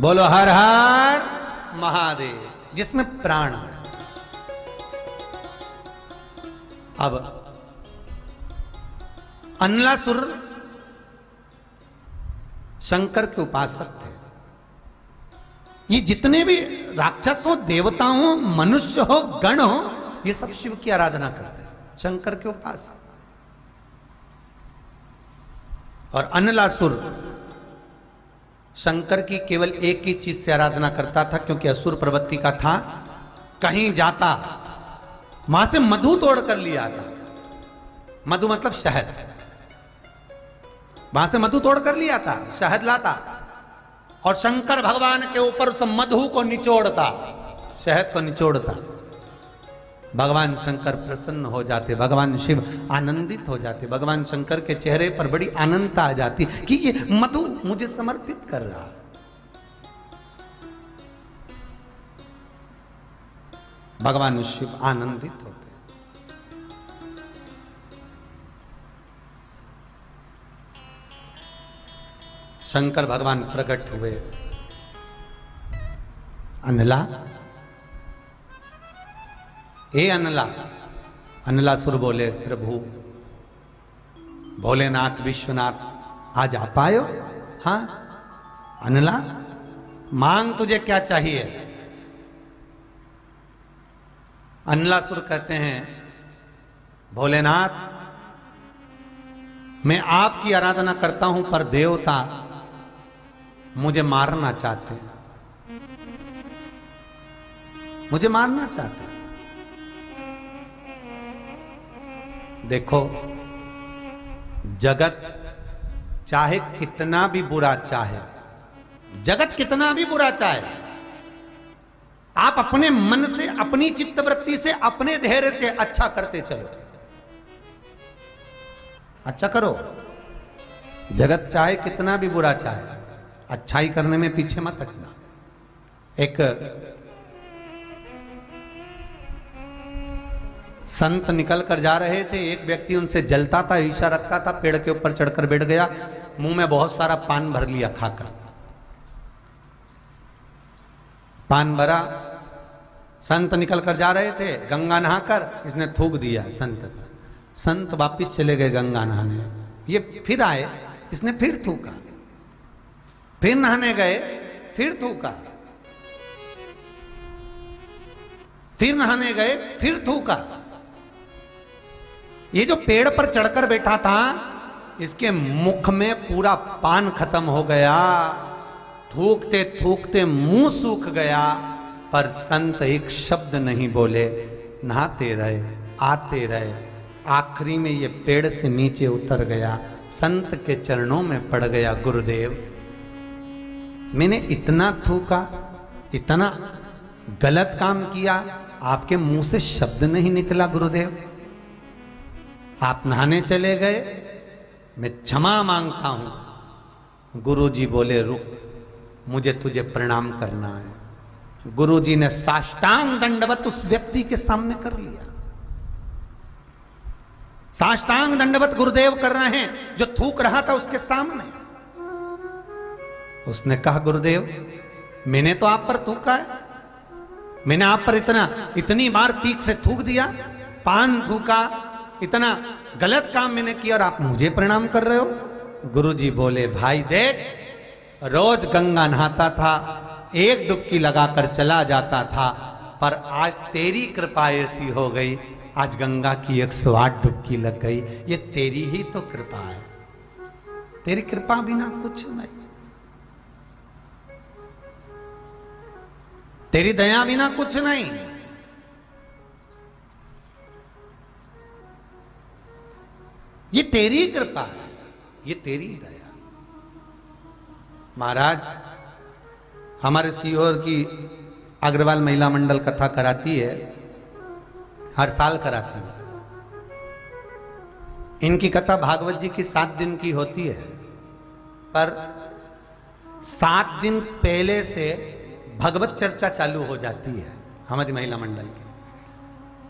बोलो हर हर महादेव, जिसमें प्राण है। अब अनलासुर शंकर के उपासक थे। ये जितने भी राक्षस हो, देवता हो, मनुष्य हो, गण हो, ये सब शिव की आराधना करते हैं, शंकर के उपासक। और अनलासुर शंकर की केवल एक ही चीज से आराधना करता था, क्योंकि असुर प्रवृत्ति का था। कहीं जाता वहां से मधु तोड़ कर लिया आता। मधु मतलब शहद, वहां से मधु तोड़ कर लिया था, शहद लाता और शंकर भगवान के ऊपर उस मधु को निचोड़ता, शहद को निचोड़ता। भगवान शंकर प्रसन्न हो जाते, भगवान शिव आनंदित हो जाते, भगवान शंकर के चेहरे पर बड़ी आनंदता आ जाती कि ये मधु मुझे समर्पित कर रहा है। भगवान शिव आनंदित होते। शंकर भगवान प्रकट हुए। अनला, ए अनला, अनलासुर बोले प्रभु भोलेनाथ विश्वनाथ आज आप आयो? हाँ अनला, मांग तुझे क्या चाहिए? अनलासुर कहते हैं भोलेनाथ मैं आपकी आराधना करता हूं पर देवता मुझे मारना चाहते हैं, मुझे मारना चाहते हैं। देखो जगत चाहे कितना भी बुरा चाहे, जगत कितना भी बुरा चाहे, आप अपने मन से अपनी चित्तवृत्ति से अपने धैर्य से अच्छा करते चलो, अच्छा करो। जगत चाहे कितना भी बुरा चाहे, अच्छाई करने में पीछे मत हटना। एक संत निकल कर जा रहे थे, एक व्यक्ति उनसे जलता था, ईर्ष्या रखता था, पेड़ के ऊपर चढ़कर बैठ गया, मुंह में बहुत सारा पान भर लिया खाकर। पान भरा, संत निकल कर जा रहे थे, गंगा नहाकर इसने थूक दिया संत पर। संत वापिस चले गए गंगा नहाने, ये फिर आए, इसने फिर थूका, फिर नहाने गए, फिर थूका, फिर नहाने गए, फिर थूका। ये जो पेड़ पर चढ़कर बैठा था इसके मुख में पूरा पान खत्म हो गया, थूकते थूकते मुंह सूख गया, पर संत एक शब्द नहीं बोले, नहाते रहे, आते रहे। आखिरी में ये पेड़ से नीचे उतर गया, संत के चरणों में पड़ गया, गुरुदेव मैंने इतना थूका, इतना गलत काम किया, आपके मुंह से शब्द नहीं निकला गुरुदेव। आप नहाने चले गए, मैं क्षमा मांगता हूं। गुरुजी बोले रुक, मुझे तुझे प्रणाम करना है। गुरुजी ने साष्टांग दंडवत उस व्यक्ति के सामने कर लिया। साष्टांग दंडवत गुरुदेव कर रहे हैं, जो थूक रहा था उसके सामने। उसने कहा गुरुदेव मैंने तो आप पर थूका है, मैंने आप पर इतनी बार पीक से थूक दिया, पान थूका, इतना गलत काम मैंने किया और आप मुझे प्रणाम कर रहे हो। गुरुजी बोले भाई देख, रोज गंगा नहाता था, एक डुबकी लगाकर चला जाता था, पर आज तेरी कृपा ऐसी हो गई, आज गंगा की 108 डुबकी लग गई। ये तेरी ही तो कृपा है, तेरी कृपा बिना कुछ नहीं, तेरी दया बिना कुछ नहीं। ये तेरी कृपा है, ये तेरी दया। महाराज हमारे सीहोर की अग्रवाल महिला मंडल कथा कराती है, हर साल कराती है। इनकी कथा भागवत जी की 7 दिन की होती है, पर 7 दिन पहले से भगवत चर्चा चालू हो जाती है हमारी महिला मंडल की।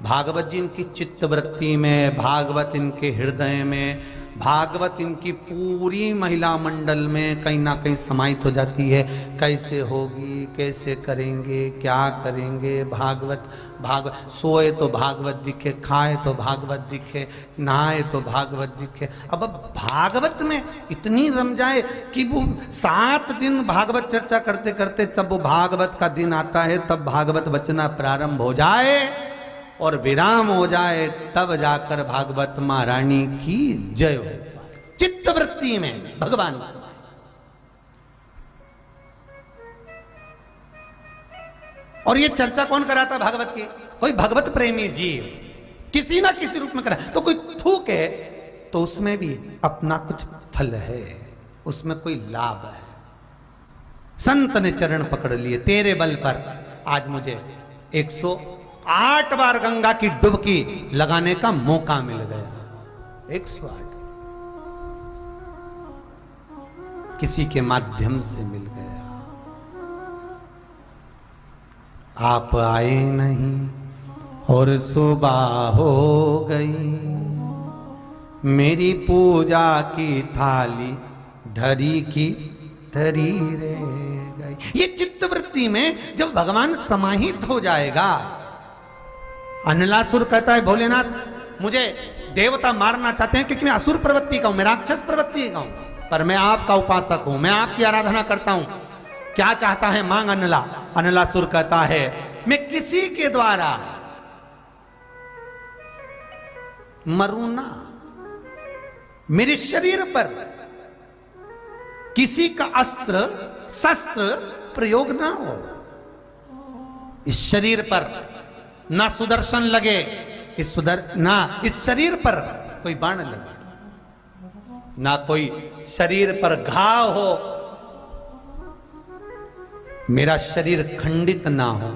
भागवत जी इनकी चित्तवृत्ति में, भागवत इनके हृदय में, भागवत इनकी पूरी महिला मंडल में कहीं ना कहीं समाहित हो जाती है। कैसे होगी, कैसे करेंगे, क्या करेंगे, भागवत भागवत, सोए तो भागवत दिखे, खाए तो भागवत दिखे, नहाए तो भागवत दिखे। अब भागवत में इतनी रम जाए कि वो 7 दिन भागवत चर्चा करते करते जब वो भागवत का दिन आता है, तब भागवत बचना प्रारंभ हो जाए और विराम हो जाए, तब जाकर भागवत मां रानी की जय हो पाए। चित्तवृत्ति में भगवान से। और ये चर्चा कौन कराता भागवत की? कोई भगवत प्रेमी जीव किसी ना किसी रूप में करा। तो कोई थूके तो उसमें भी अपना कुछ फल है, उसमें कोई लाभ है। संत ने चरण पकड़ लिए, तेरे बल पर आज मुझे 108 बार गंगा की डुबकी लगाने का मौका मिल गया। 108 किसी के माध्यम से मिल गया। आप आए नहीं और सुबह हो गई, मेरी पूजा की थाली धरी की धरी रह गई। ये चित्तवृत्ति में जब भगवान समाहित हो जाएगा, अनलासुर कहता है भोलेनाथ मुझे देवता मारना चाहते हैं क्योंकि मैं असुर प्रवृत्ति का हूं, मैं राक्षस प्रवृत्ति का हूं, पर मैं आपका उपासक हूं, मैं आपकी आराधना करता हूं, क्या चाहता है मांग अनला। अनलासुर कहता है मैं किसी के द्वारा मरूं ना, मेरे शरीर पर किसी का अस्त्र शस्त्र प्रयोग ना हो, इस शरीर पर ना सुदर्शन लगे, इस शरीर पर कोई बाण लगे, ना कोई शरीर पर घाव हो, मेरा शरीर खंडित ना हो।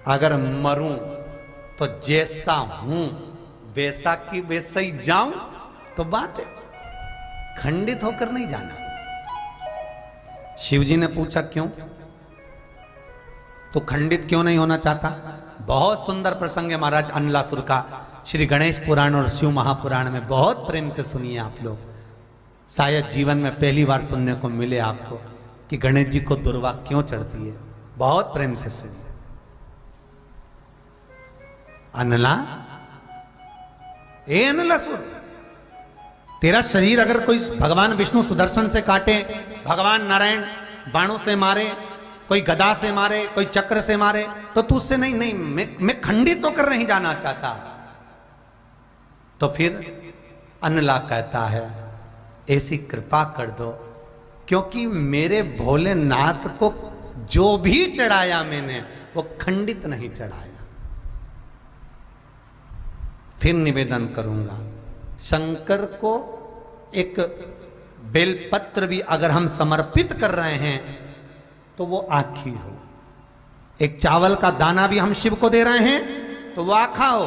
अगर मरूं तो जैसा हूं वैसा की वैसा ही जाऊं तो बात है, खंडित होकर नहीं जाना। शिवजी ने पूछा क्यों? तो खंडित क्यों नहीं होना चाहता? बहुत सुंदर प्रसंग है महाराज अनलासुर का, श्री गणेश पुराण और शिव महापुराण में, बहुत प्रेम से सुनिए आप लोग, शायद जीवन में पहली बार सुनने को मिले आपको कि गणेश जी को दुर्वा क्यों चढ़ती है। बहुत प्रेम से सुनिए। अनला, ए अनलासुर, तेरा शरीर अगर कोई भगवान विष्णु सुदर्शन से काटे, भगवान नारायण बाणों से मारे, कोई गदा से मारे, कोई चक्र से मारे, तो तू उससे नहीं मैं खंडित होकर नहीं जाना चाहता। तो फिर अनला कहता है ऐसी कृपा कर दो, क्योंकि मेरे भोलेनाथ को जो भी चढ़ाया मैंने वो खंडित नहीं चढ़ाया। फिर निवेदन करूंगा, शंकर को एक बेलपत्र भी अगर हम समर्पित कर रहे हैं तो वो आखी हो, एक चावल का दाना भी हम शिव को दे रहे हैं तो वो आखा हो,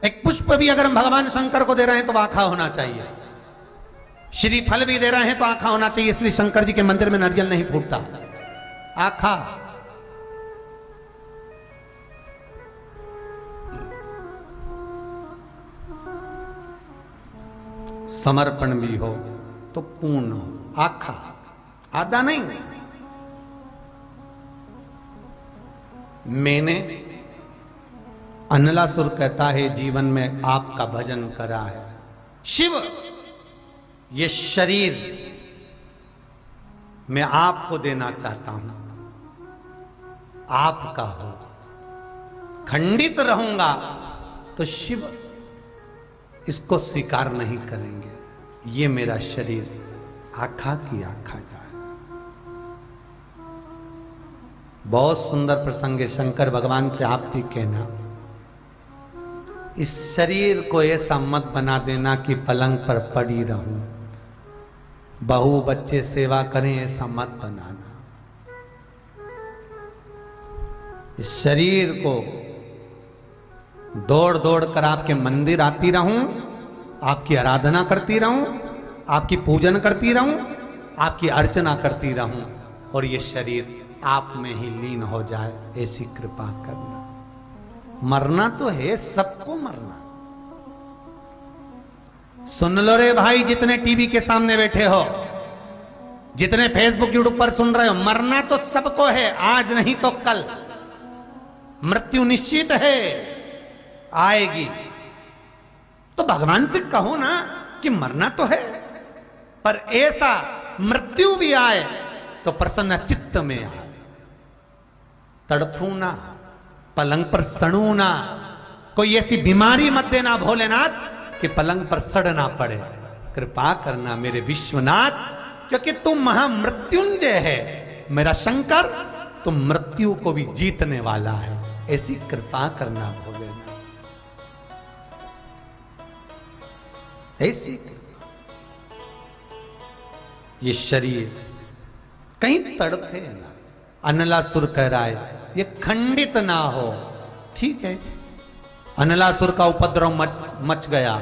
एक पुष्प भी अगर हम भगवान शंकर को दे रहे हैं तो वो आखा होना चाहिए, श्रीफल भी दे रहे हैं तो आखा होना चाहिए। इसलिए शंकर जी के मंदिर में नारियल नहीं फूटता, आखा। समर्पण भी हो तो पूर्ण हो, आखा, आधा नहीं। मैंने, अनलासुर कहता है जीवन में आपका भजन करा है, शिव ये शरीर मैं आपको देना चाहता हूं, आपका हो, खंडित रहूंगा तो शिव इसको स्वीकार नहीं करेंगे, ये मेरा शरीर आखा की आखा जाए। बहुत सुंदर प्रसंग है, शंकर भगवान से आप भी कहना, इस शरीर को ऐसा मत बना देना कि पलंग पर पड़ी रहूं, बहू बच्चे सेवा करें ऐसा मत बनाना। इस शरीर को दौड़ दौड़ कर आपके मंदिर आती रहूं, आपकी आराधना करती रहूं, आपकी पूजन करती रहूं, आपकी अर्चना करती रहूं, और ये शरीर आप में ही लीन हो जाए, ऐसी कृपा करना। मरना तो है, सबको मरना। सुन लो रे भाई, जितने टीवी के सामने बैठे हो, जितने फेसबुक यूट्यूब पर सुन रहे हो, मरना तो सबको है, आज नहीं तो कल मृत्यु निश्चित है, आएगी। तो भगवान से कहो ना कि मरना तो है, पर ऐसा मृत्यु भी आए तो प्रसन्न चित्त में आए, तड़फू ना, पलंग पर सड़ू ना, कोई ऐसी बीमारी मत देना भोलेनाथ कि पलंग पर सड़ना पड़े। कृपा करना मेरे विश्वनाथ, क्योंकि तुम महामृत्युंजय है, मेरा शंकर तुम मृत्यु को भी जीतने वाला है, ऐसी कृपा करना भोलेनाथ, ऐसी। ये शरीर कहीं तड़फे ना। अनलासुर कह रहा है ये खंडित ना हो। ठीक है, अनलासुर का उपद्रव मच गया,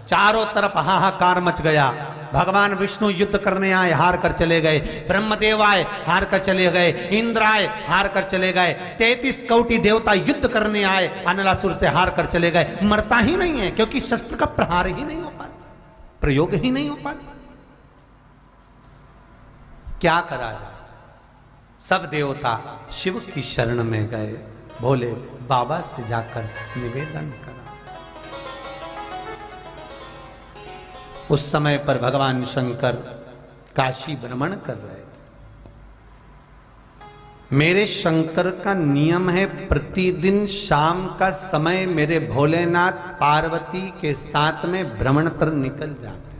चारों तरफ हाहाकार मच गया। भगवान विष्णु युद्ध करने आए, हार कर चले गए। ब्रह्मदेव आए, हार कर चले गए। इंद्र आए, हार कर चले गए। 33 कोटि देवता युद्ध करने आए, अनलासुर से हार कर चले गए। मरता ही नहीं है, क्योंकि शस्त्र का प्रहार ही नहीं हो पाता, प्रयोग ही नहीं हो पाता। क्या करा जाए? सब देवता शिव की शरण में गए, भोले बाबा से जाकर निवेदन करा। उस समय पर भगवान शंकर काशी भ्रमण कर रहे थे। मेरे शंकर का नियम है प्रतिदिन शाम का समय मेरे भोलेनाथ पार्वती के साथ में भ्रमण पर निकल जाते।